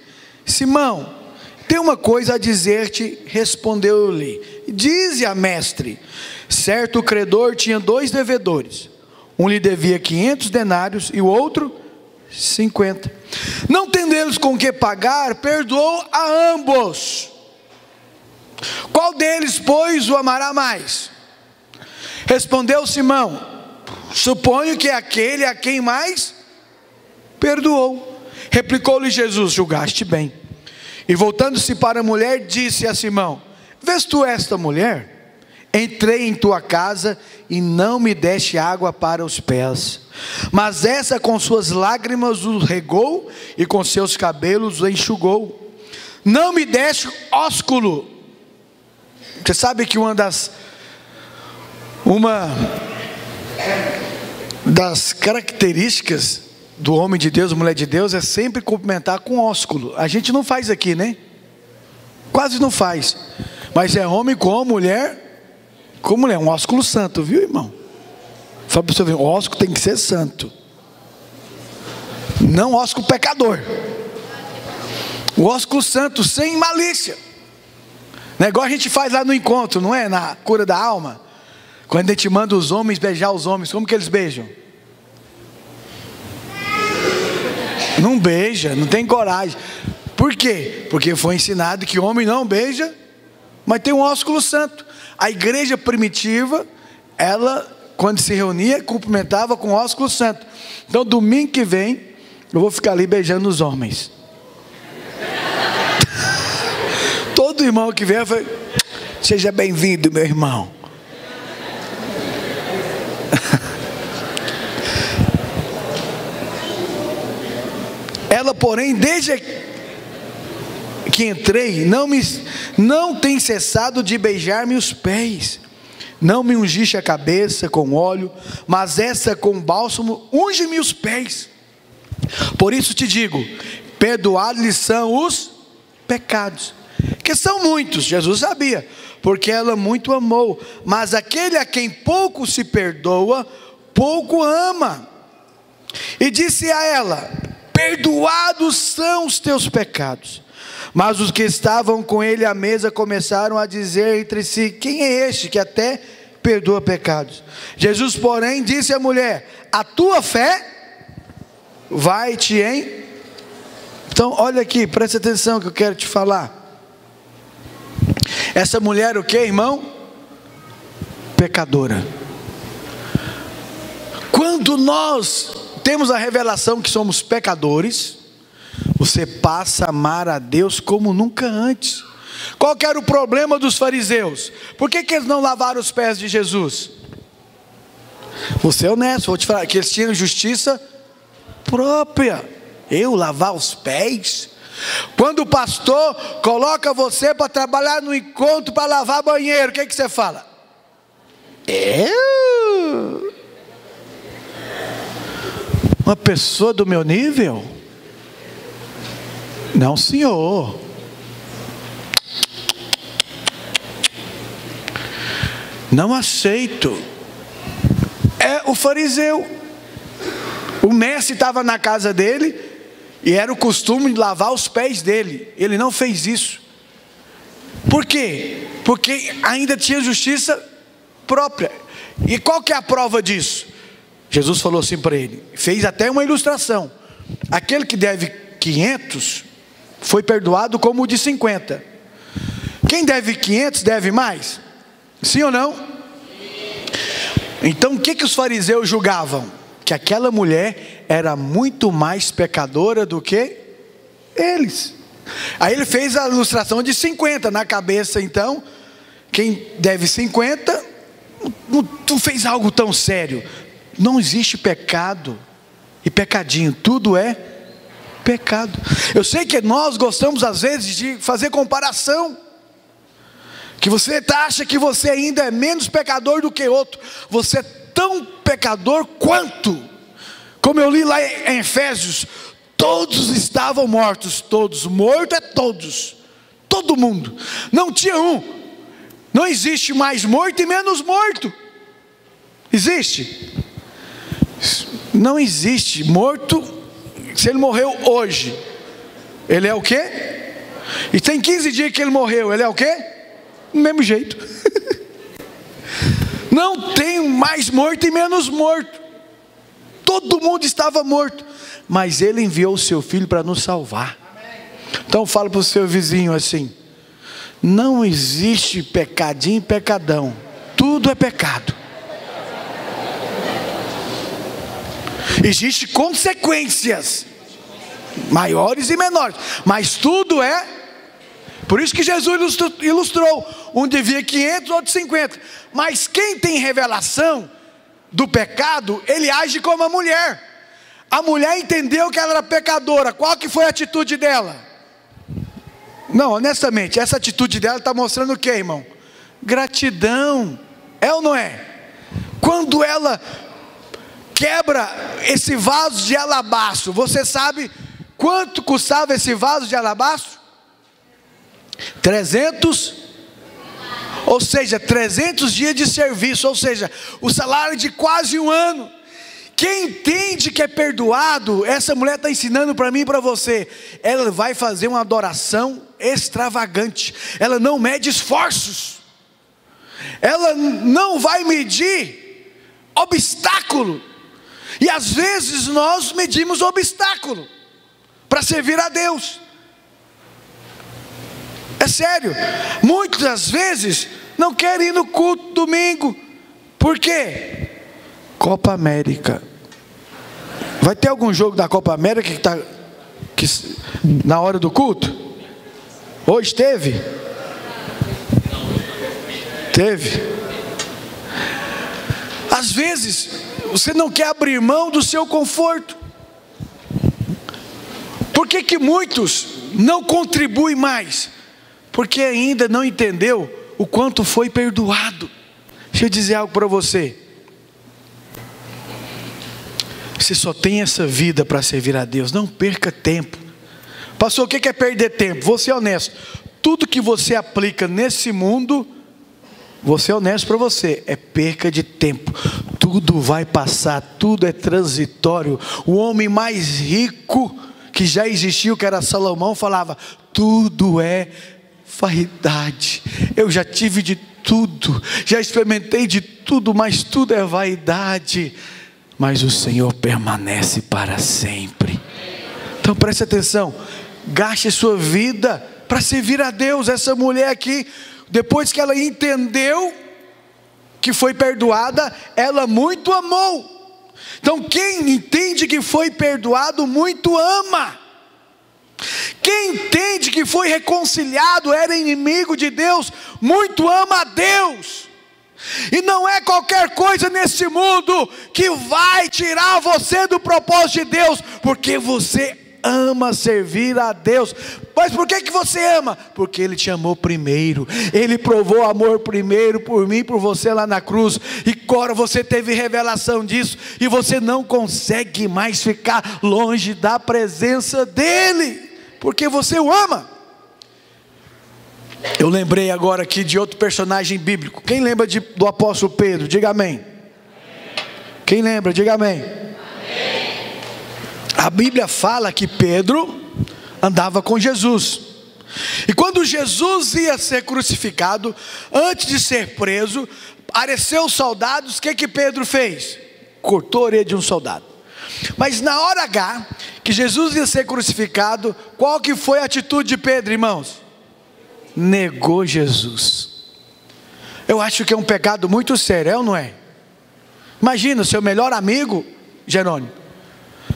Simão, tem uma coisa a dizer-te. Respondeu-lhe: dize a mestre. Certo credor tinha 2 devedores. Um lhe devia 500 denários e o outro 50. Não tendo eles com que pagar, perdoou a ambos. Qual deles, pois, o amará mais? Respondeu Simão: suponho que é aquele a quem mais perdoou. Replicou-lhe Jesus: julgaste bem. E voltando-se para a mulher, disse a Simão: vês tu esta mulher? Entrei em tua casa e não me deste água para os pés, mas essa com suas lágrimas os regou e com seus cabelos os enxugou. Não me deste ósculo. Você sabe que uma das características do homem de Deus, mulher de Deus, é sempre cumprimentar com ósculo. A gente não faz aqui, né? Quase não faz. Mas é homem com mulher, um ósculo santo, viu, irmão? Fala para você ver, o ósculo tem que ser santo, não ósculo pecador. O ósculo santo, sem malícia. Negócio a gente faz lá no encontro, não é? Na cura da alma. Quando a gente manda os homens beijar os homens, como que eles beijam? Não beija, não tem coragem. Por quê? Porque foi ensinado que homem não beija, mas tem um ósculo santo. A igreja primitiva, ela, quando se reunia, cumprimentava com ósculo santo. Então domingo que vem, eu vou ficar ali beijando os homens. Todo irmão que vier, seja bem-vindo, meu irmão. Ela, porém, desde que entrei, não tem cessado de beijar-me os pés. Não me ungiste a cabeça com óleo, mas essa com bálsamo unge-me os pés. Por isso te digo, perdoados-lhes são os pecados, que são muitos. Jesus sabia, porque ela muito amou. Mas aquele a quem pouco se perdoa, pouco ama. E disse a ela: perdoados são os teus pecados. Mas os que estavam com ele à mesa começaram a dizer entre si: quem é este que até perdoa pecados? Jesus, porém, disse à mulher: a tua fé vai-te em... Então olha aqui, presta atenção que eu quero te falar. Essa mulher, o que, irmão? Pecadora. Quando nós temos a revelação que somos pecadores, você passa a amar a Deus como nunca antes. Qual que era o problema dos fariseus? Por que eles não lavaram os pés de Jesus? Você é honesto, vou te falar que eles tinham justiça própria. Eu lavar os pés? Quando o pastor coloca você para trabalhar no encontro para lavar banheiro, o que você fala? Uma pessoa do meu nível? Não, senhor. Não aceito. É o fariseu. O mestre estava na casa dele e era o costume de lavar os pés dele. Ele não fez isso. Por quê? Porque ainda tinha justiça própria. E qual que é a prova disso? Jesus falou assim para ele, fez até uma ilustração. Aquele que deve 500 foi perdoado como o de 50. Quem deve 500 deve mais? Sim ou não? Então o que os fariseus julgavam? Que aquela mulher era muito mais pecadora do que eles. Aí ele fez a ilustração de 50 na cabeça. Então quem deve 50, tu fez algo tão sério. Não existe pecado e pecadinho, tudo é pecado. Eu sei que nós gostamos às vezes de fazer comparação, que você acha que você ainda é menos pecador do que outro. Você é tão pecador quanto. Como eu li lá em Efésios, todos estavam mortos. Todos, morto é todos, todo mundo, não tinha um. Não existe mais morto e menos morto. Existe? Não existe morto. Se ele morreu hoje, ele é o quê? E tem 15 dias que ele morreu, ele é o quê? Do mesmo jeito. Não tem mais morto e menos morto. Todo mundo estava morto, mas ele enviou o seu filho para nos salvar. Então fala para o seu vizinho assim: não existe pecadinho e pecadão, tudo é pecado. Existem consequências maiores e menores, mas tudo é. Por isso que Jesus ilustrou, um devia 500, outro 50. Mas quem tem revelação do pecado, ele age como a mulher. A mulher entendeu que ela era pecadora. Qual que foi a atitude dela? Não, honestamente, essa atitude dela está mostrando o que, irmão? Gratidão. É ou não é? Quando ela quebra esse vaso de alabastro, você sabe quanto custava esse vaso de alabastro? 300, ou seja, 300 dias de serviço, ou seja, o salário de quase um ano. Quem entende que é perdoado, essa mulher está ensinando para mim e para você, ela vai fazer uma adoração extravagante, ela não mede esforços, ela não vai medir obstáculo, e às vezes nós medimos obstáculo para servir a Deus. É sério, muitas vezes não querem ir no culto domingo. Por quê? Copa América. Vai ter algum jogo da Copa América que na hora do culto? Hoje teve? Teve. Às vezes você não quer abrir mão do seu conforto. Por que muitos não contribuem mais? Porque ainda não entendeu o quanto foi perdoado. Deixa eu dizer algo para você. Você só tem essa vida para servir a Deus. Não perca tempo. Pastor, o que é perder tempo? Vou ser honesto. Tudo que você aplica nesse mundo, vou ser honesto para você, é perca de tempo. Tudo vai passar, tudo é transitório. O homem mais rico que já existiu, que era Salomão, falava: tudo é vaidade. Eu já tive de tudo, já experimentei de tudo, mas tudo é vaidade. Mas o Senhor permanece para sempre. Então preste atenção, gaste sua vida para servir a Deus. Essa mulher aqui, depois que ela entendeu que foi perdoada, ela muito amou. Então quem entende que foi perdoado, muito ama. Quem entende que foi reconciliado, era inimigo de Deus, muito ama a Deus. E não é qualquer coisa nesse mundo que vai tirar você do propósito de Deus, porque você ama servir a Deus. Mas por que você ama? Porque Ele te amou primeiro. Ele provou amor primeiro por mim e por você lá na cruz. E agora você teve revelação disso. E você não consegue mais ficar longe da presença dEle. Porque você o ama. Eu lembrei agora aqui de outro personagem bíblico. Quem lembra do apóstolo Pedro? Diga amém. Quem lembra? Diga amém. A Bíblia fala que Pedro andava com Jesus. E quando Jesus ia ser crucificado, antes de ser preso, apareceu os soldados. O que Pedro fez? Cortou a orelha de um soldado. Mas na hora H, que Jesus ia ser crucificado, qual que foi a atitude de Pedro, irmãos? Negou Jesus. Eu acho que é um pecado muito sério, é ou não é? Imagina o seu melhor amigo, Jerônimo,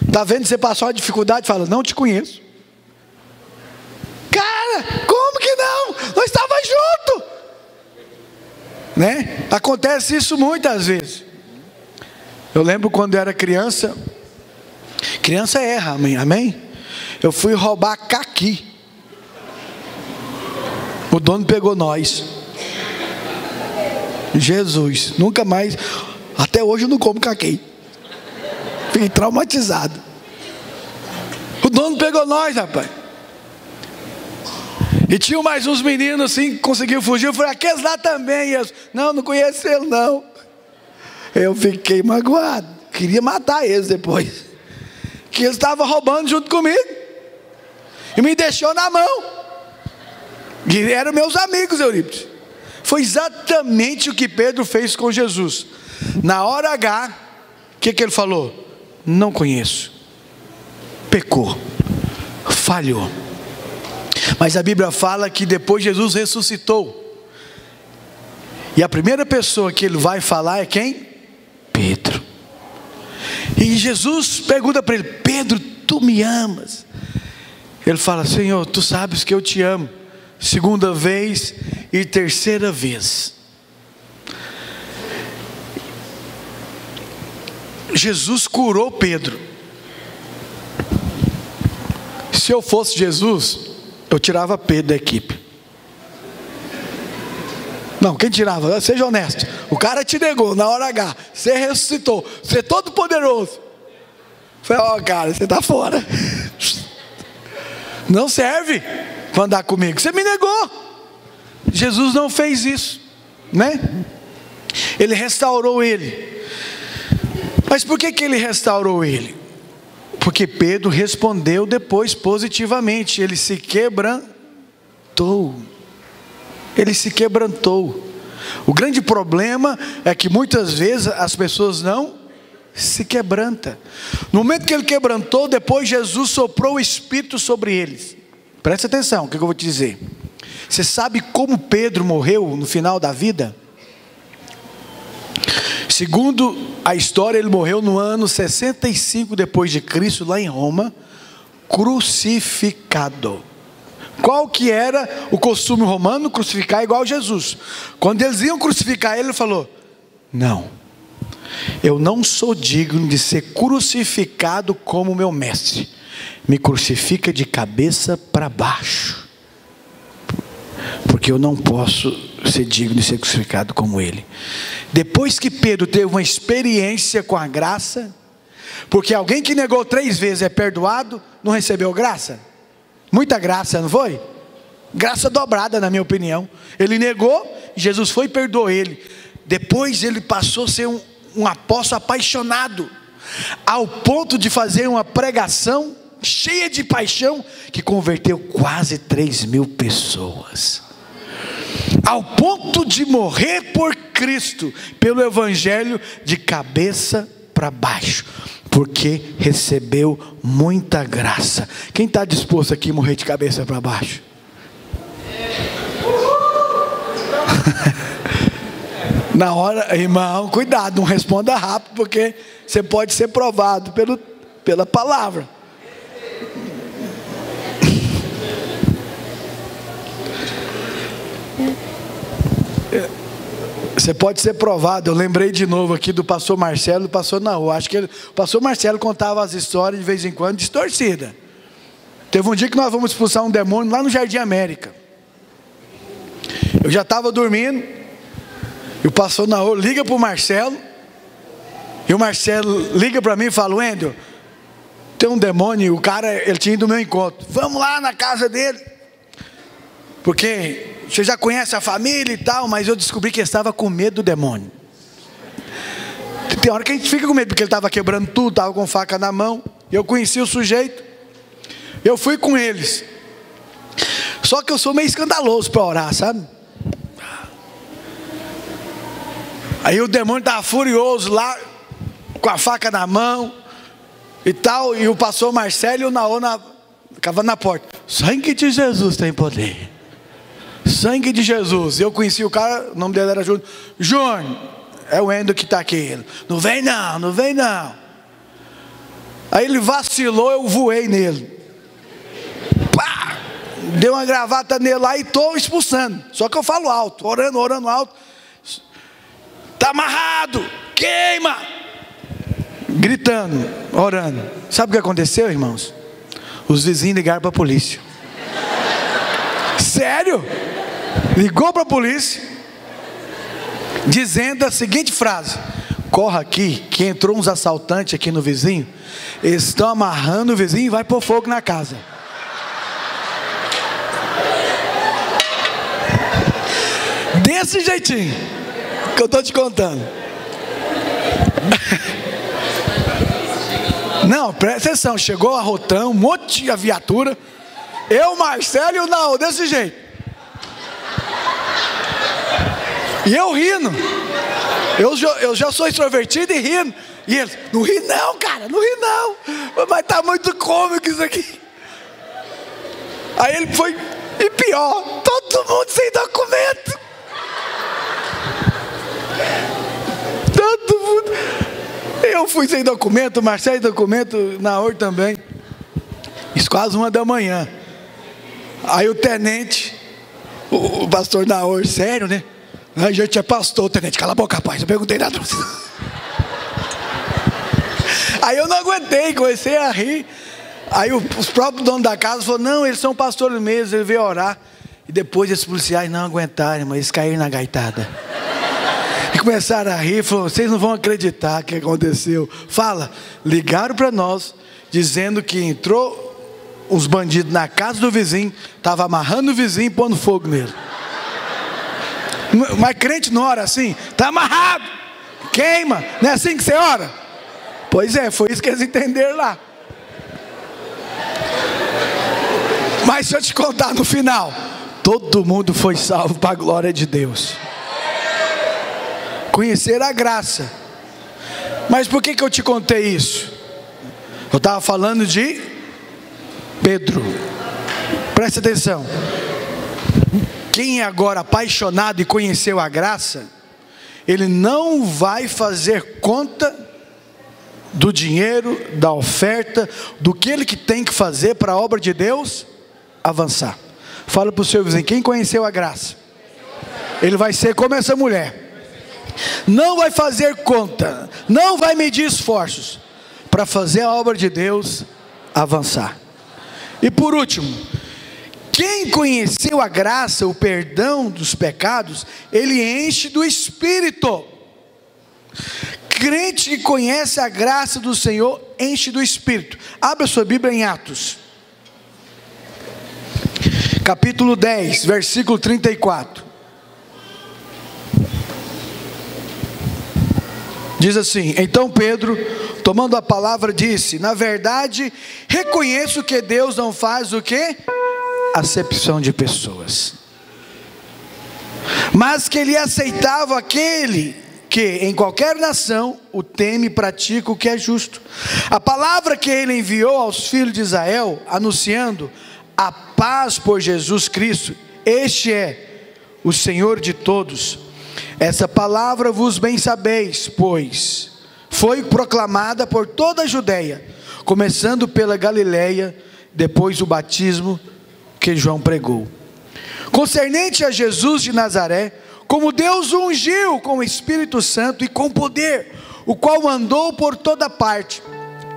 está vendo você passar uma dificuldade e fala: não te conheço. Cara, como que não? Nós estávamos juntos, né? Acontece isso muitas vezes. Eu lembro quando eu era criança. Criança erra, amém? Eu fui roubar caqui. O dono pegou nós. Jesus, nunca mais. Até hoje eu não como caqui. Fiquei traumatizado. O dono pegou nós, rapaz. E tinha mais uns meninos assim que conseguiu fugir. Eu falei: aqueles lá também. Eu, não conheço ele não. Eu fiquei magoado. Queria matar eles depois. Que eles estavam roubando junto comigo. E me deixou na mão. E eram meus amigos, Eurípides. Foi exatamente o que Pedro fez com Jesus. Na hora H, o que ele falou? Não conheço. Pecou. Falhou. Mas a Bíblia fala que depois Jesus ressuscitou. E a primeira pessoa que ele vai falar é quem? Pedro. E Jesus pergunta para ele: Pedro, tu me amas? Ele fala: Senhor, tu sabes que eu te amo. Segunda vez e terceira vez. Jesus curou Pedro. Se eu fosse Jesus, eu tirava Pedro da equipe. Não, quem tirava? Seja honesto. O cara te negou na hora H. Você ressuscitou. Você é todo poderoso. Falei: ó, cara, você está fora. Não serve para andar comigo. Você me negou. Jesus não fez isso, né? Ele restaurou ele. Mas por que ele restaurou ele? Porque Pedro respondeu depois positivamente. Ele se quebrantou. Ele se quebrantou. O grande problema é que muitas vezes as pessoas não se quebrantam. No momento que ele quebrantou, depois Jesus soprou o Espírito sobre eles. Presta atenção, o que eu vou te dizer. Você sabe como Pedro morreu no final da vida? Segundo a história, ele morreu no ano 65 depois de Cristo, lá em Roma, crucificado. Qual que era o costume romano? Crucificar igual Jesus. Quando eles iam crucificar ele, ele falou: não, eu não sou digno de ser crucificado como meu mestre. Me crucifica de cabeça para baixo, porque eu não posso ser digno de ser crucificado como ele. Depois que Pedro teve uma experiência com a graça, porque alguém que negou 3 vezes é perdoado, não recebeu graça? Muita graça, não foi? Graça dobrada, na minha opinião. Ele negou, Jesus foi e perdoou ele. Depois ele passou a ser um apóstolo apaixonado, ao ponto de fazer uma pregação cheia de paixão, que converteu quase 3.000 pessoas, ao ponto de morrer por Cristo, pelo Evangelho, de cabeça para baixo, porque recebeu muita graça. Quem está disposto aqui a morrer de cabeça para baixo? Na hora, irmão, cuidado, não responda rápido, porque você pode ser provado pela palavra. Você pode ser provado. Eu lembrei de novo aqui do pastor Marcelo, passou na rua. Acho que o pastor Marcelo contava as histórias de vez em quando distorcida. Teve um dia que nós vamos expulsar um demônio lá no Jardim América. Eu já estava dormindo, e o pastor Naor liga para o Marcelo, e o Marcelo liga para mim e fala: Wendel, tem um demônio, o cara, ele tinha ido no meu encontro, vamos lá na casa dele, porque você já conhece a família e tal. Mas eu descobri que ele estava com medo do demônio. Tem hora que a gente fica com medo, porque ele estava quebrando tudo, estava com faca na mão. Eu conheci o sujeito, eu fui com eles. Só que eu sou meio escandaloso para orar, sabe? Aí o demônio estava furioso lá, com a faca na mão e tal. E o pastor Marcelo e o Naô ficava na porta. Sangue de Jesus tem poder. Sangue de Jesus. Eu conheci o cara, o nome dele era Júnior. Júnior, é o Endo que está aqui. Não vem não, não vem não. Aí ele vacilou, eu voei nele. Pá! Deu uma gravata nele lá e estou expulsando. Só que eu falo alto, orando alto. Está amarrado, queima. Gritando, orando. Sabe o que aconteceu, irmãos? Os vizinhos ligaram para a polícia. Sério? Ligou para a polícia, dizendo a seguinte frase: corra aqui, que entrou uns assaltantes aqui no vizinho. Eles estão amarrando o vizinho e vai pôr fogo na casa. Desse jeitinho que eu estou te contando. Não, presta atenção. Chegou a Rotão, um monte de viatura. Eu, Marcelo e o Naô, desse jeito. E eu rindo. Eu já sou extrovertido e rindo. E eles: não ri não, cara, não ri não. Mas tá muito cômico isso aqui. Aí ele foi, e pior, todo mundo sem documento. Todo mundo. Eu fui sem documento, Marcelo sem documento, Naor também. Isso quase 1 da manhã. Aí o tenente, o pastor Naor, sério, né? A gente é pastor, tenente, cala a boca, rapaz, eu perguntei nada. Aí eu não aguentei, comecei a rir. Aí os próprios donos da casa falaram: não, eles são pastores mesmo, ele veio orar. E depois esses policiais não aguentaram, mas eles caíram na gaitada. E começaram a rir, falaram: vocês não vão acreditar o que aconteceu. Fala, ligaram para nós, dizendo que entrou os bandidos na casa do vizinho, estavam amarrando o vizinho e pondo fogo nele. Mas crente não ora assim? Está amarrado, queima. Não é assim que você ora? Pois é, foi isso que eles entenderam lá. Mas se eu te contar no final, todo mundo foi salvo para a glória de Deus. Conhecer a graça. Mas por que eu te contei isso? Eu estava falando de Pedro. Presta atenção. Quem é agora apaixonado e conheceu a graça, ele não vai fazer conta do dinheiro, da oferta, do que ele que tem que fazer para a obra de Deus avançar. Fala para o seu vizinho: quem conheceu a graça, ele vai ser como essa mulher. Não vai fazer conta, não vai medir esforços para fazer a obra de Deus avançar. E por último, quem conheceu a graça, o perdão dos pecados, ele enche do Espírito. Crente que conhece a graça do Senhor, enche do Espírito. Abra sua Bíblia em Atos, capítulo 10, versículo 34. Diz assim: então Pedro, tomando a palavra, disse: na verdade, reconheço que Deus não faz o quê? Acepção de pessoas, mas que ele aceitava aquele que em qualquer nação o teme e pratica o que é justo. A palavra que ele enviou aos filhos de Israel, anunciando a paz por Jesus Cristo, este é o Senhor de todos. Essa palavra vos bem sabeis, pois foi proclamada por toda a Judeia, começando pela Galileia, depois o batismo que João pregou, concernente a Jesus de Nazaré, como Deus o ungiu com o Espírito Santo e com poder, o qual andou por toda parte,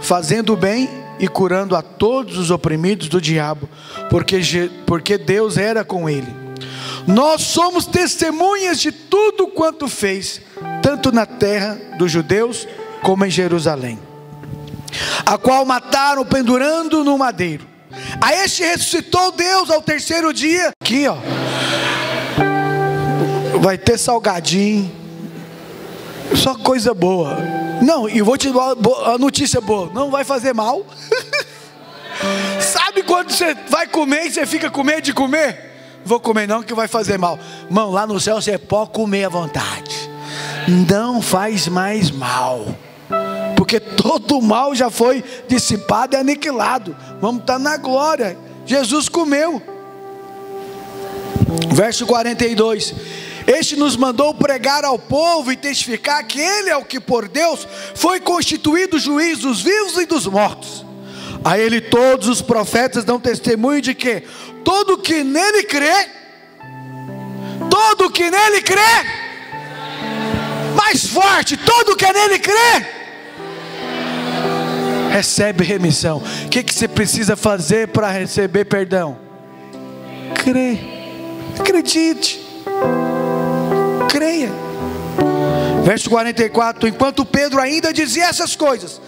fazendo o bem e curando a todos os oprimidos do diabo, porque Deus era com ele. Nós somos testemunhas de tudo quanto fez, tanto na terra dos judeus como em Jerusalém, a qual mataram pendurando no madeiro. A este ressuscitou Deus ao terceiro dia. Aqui ó, vai ter salgadinho, só coisa boa. Não, e vou te dar a notícia boa, não vai fazer mal. Sabe quando você vai comer e você fica com medo de comer? Vou comer não, que vai fazer mal. Irmão, lá no céu você pode comer à vontade, não faz mais mal, porque todo o mal já foi dissipado e aniquilado. Vamos estar na glória. Jesus comeu. Verso 42: este nos mandou pregar ao povo e testificar que ele é o que por Deus foi constituído juiz dos vivos e dos mortos. A ele todos os profetas dão testemunho de que todo que nele crê, todo que nele crê, mais forte, todo que nele crê, recebe remissão. O que você precisa fazer para receber perdão? Crê, acredite, creia. Verso 44: enquanto Pedro ainda dizia essas coisas,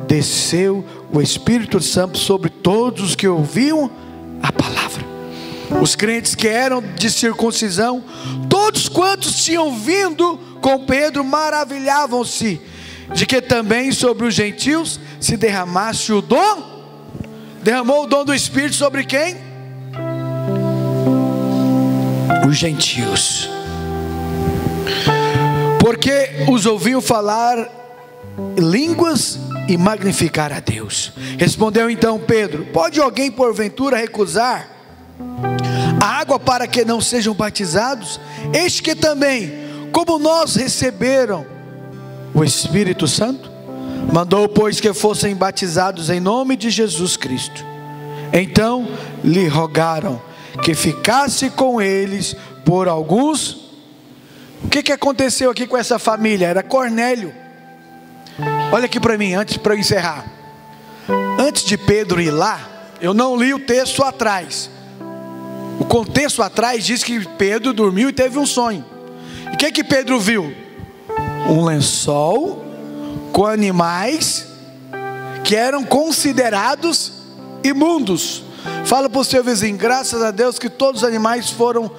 desceu o Espírito Santo sobre todos os que ouviam a palavra. Os crentes que eram de circuncisão, todos quantos tinham vindo com Pedro, maravilhavam-se de que também sobre os gentios se derramasse o dom. Derramou o dom do Espírito sobre quem? Os gentios, porque os ouviam falar línguas e magnificar a Deus. Respondeu então Pedro: pode alguém porventura recusar a água para que não sejam batizados, este que também, como nós, receberam o Espírito Santo? Mandou pois que fossem batizados em nome de Jesus Cristo. Então lhe rogaram que ficasse com eles por alguns. O que aconteceu aqui com essa família? Era Cornélio. Olha aqui para mim, antes para eu encerrar. Antes de Pedro ir lá, eu não li o texto atrás. O contexto atrás diz que Pedro dormiu e teve um sonho. E o que Pedro viu? Um lençol com animais que eram considerados imundos. Fala para o seu vizinho: graças a Deus que todos os animais foram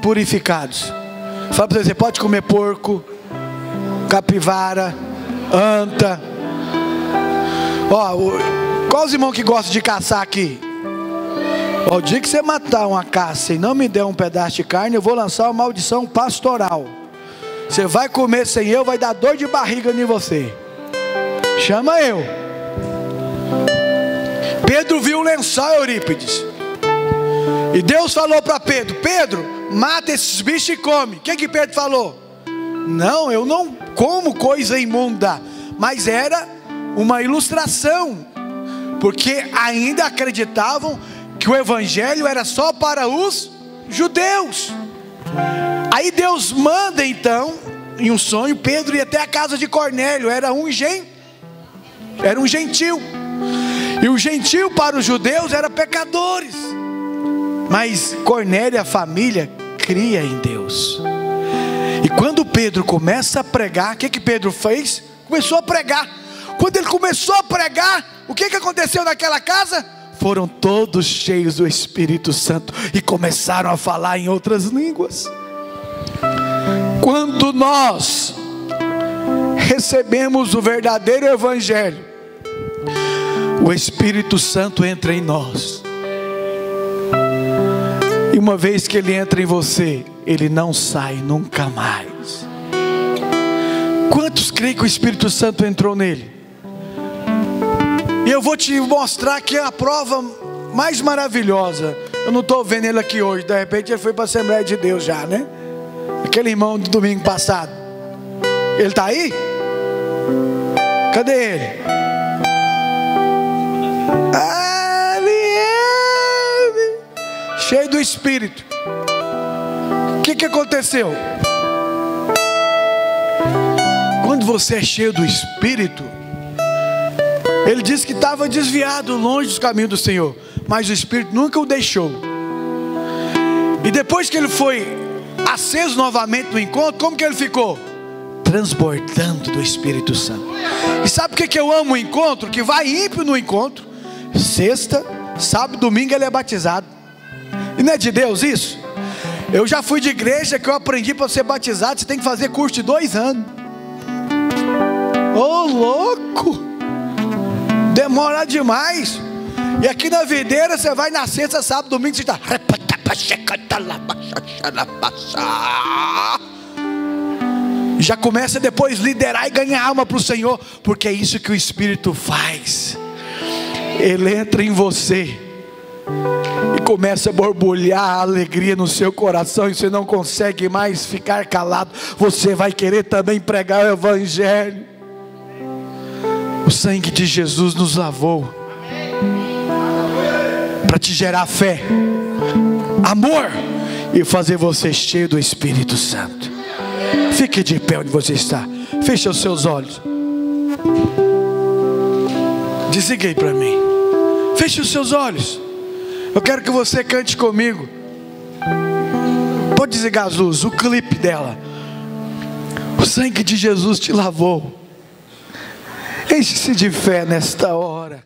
purificados. Fala para você: pode comer porco, capivara, anta. Ó, qual os irmãos que gostam de caçar aqui? Ó, o dia que você matar uma caça e não me der um pedaço de carne, eu vou lançar uma maldição pastoral. Você vai comer sem eu, vai dar dor de barriga em você. Chama eu. Pedro viu um lençol, Eurípides, e Deus falou para Pedro: Pedro, mata esses bichos e come. O que Pedro falou? Não, eu não como coisa imunda. Mas era uma ilustração, porque ainda acreditavam que o evangelho era só para os judeus. Aí Deus manda então, em um sonho, Pedro ir até a casa de Cornélio. Era um gentil. E o gentil para os judeus era pecadores. Mas Cornélio, a família, cria em Deus. E quando Pedro começa a pregar, o que Pedro fez? Começou a pregar. Quando ele começou a pregar, o que aconteceu naquela casa? Foram todos cheios do Espírito Santo e começaram a falar em outras línguas. Quando nós recebemos o verdadeiro evangelho, o Espírito Santo entra em nós. E uma vez que ele entra em você, ele não sai nunca mais. Quantos creem que o Espírito Santo entrou nele? E eu vou te mostrar que é a prova mais maravilhosa. Eu não estou vendo ele aqui hoje. De repente ele foi para a Assembleia de Deus já, né? Aquele irmão do domingo passado. Ele está aí? Cadê ele? Ele, cheio do Espírito. O que aconteceu? Quando você é cheio do Espírito, Ele disse que estava desviado, longe dos caminhos do Senhor, mas o Espírito nunca o deixou. E depois que ele foi aceso novamente no encontro, como que ele ficou? Transbordando do Espírito Santo. E sabe por que eu amo o encontro? Que vai ímpio no encontro, sexta, sábado, domingo ele é batizado. E não é de Deus isso? Eu já fui de igreja que eu aprendi para ser batizado, você tem que fazer curso de 2 anos. Ô louco! Demora demais. E aqui na videira você vai na sexta, sábado, domingo, você está... Já começa depois a liderar e ganhar alma para o Senhor, porque é isso que o Espírito faz. Ele entra em você e começa a borbulhar a alegria no seu coração, e você não consegue mais ficar calado. Você vai querer também pregar o Evangelho. O sangue de Jesus nos lavou para te gerar fé, amor e fazer você cheio do Espírito Santo. Fique de pé onde você está. Feche os seus olhos. Desligue aí para mim. Feche os seus olhos. Eu quero que você cante comigo. Pode desligar as luzes. O clipe dela. O sangue de Jesus te lavou. Enche-se de fé nesta hora.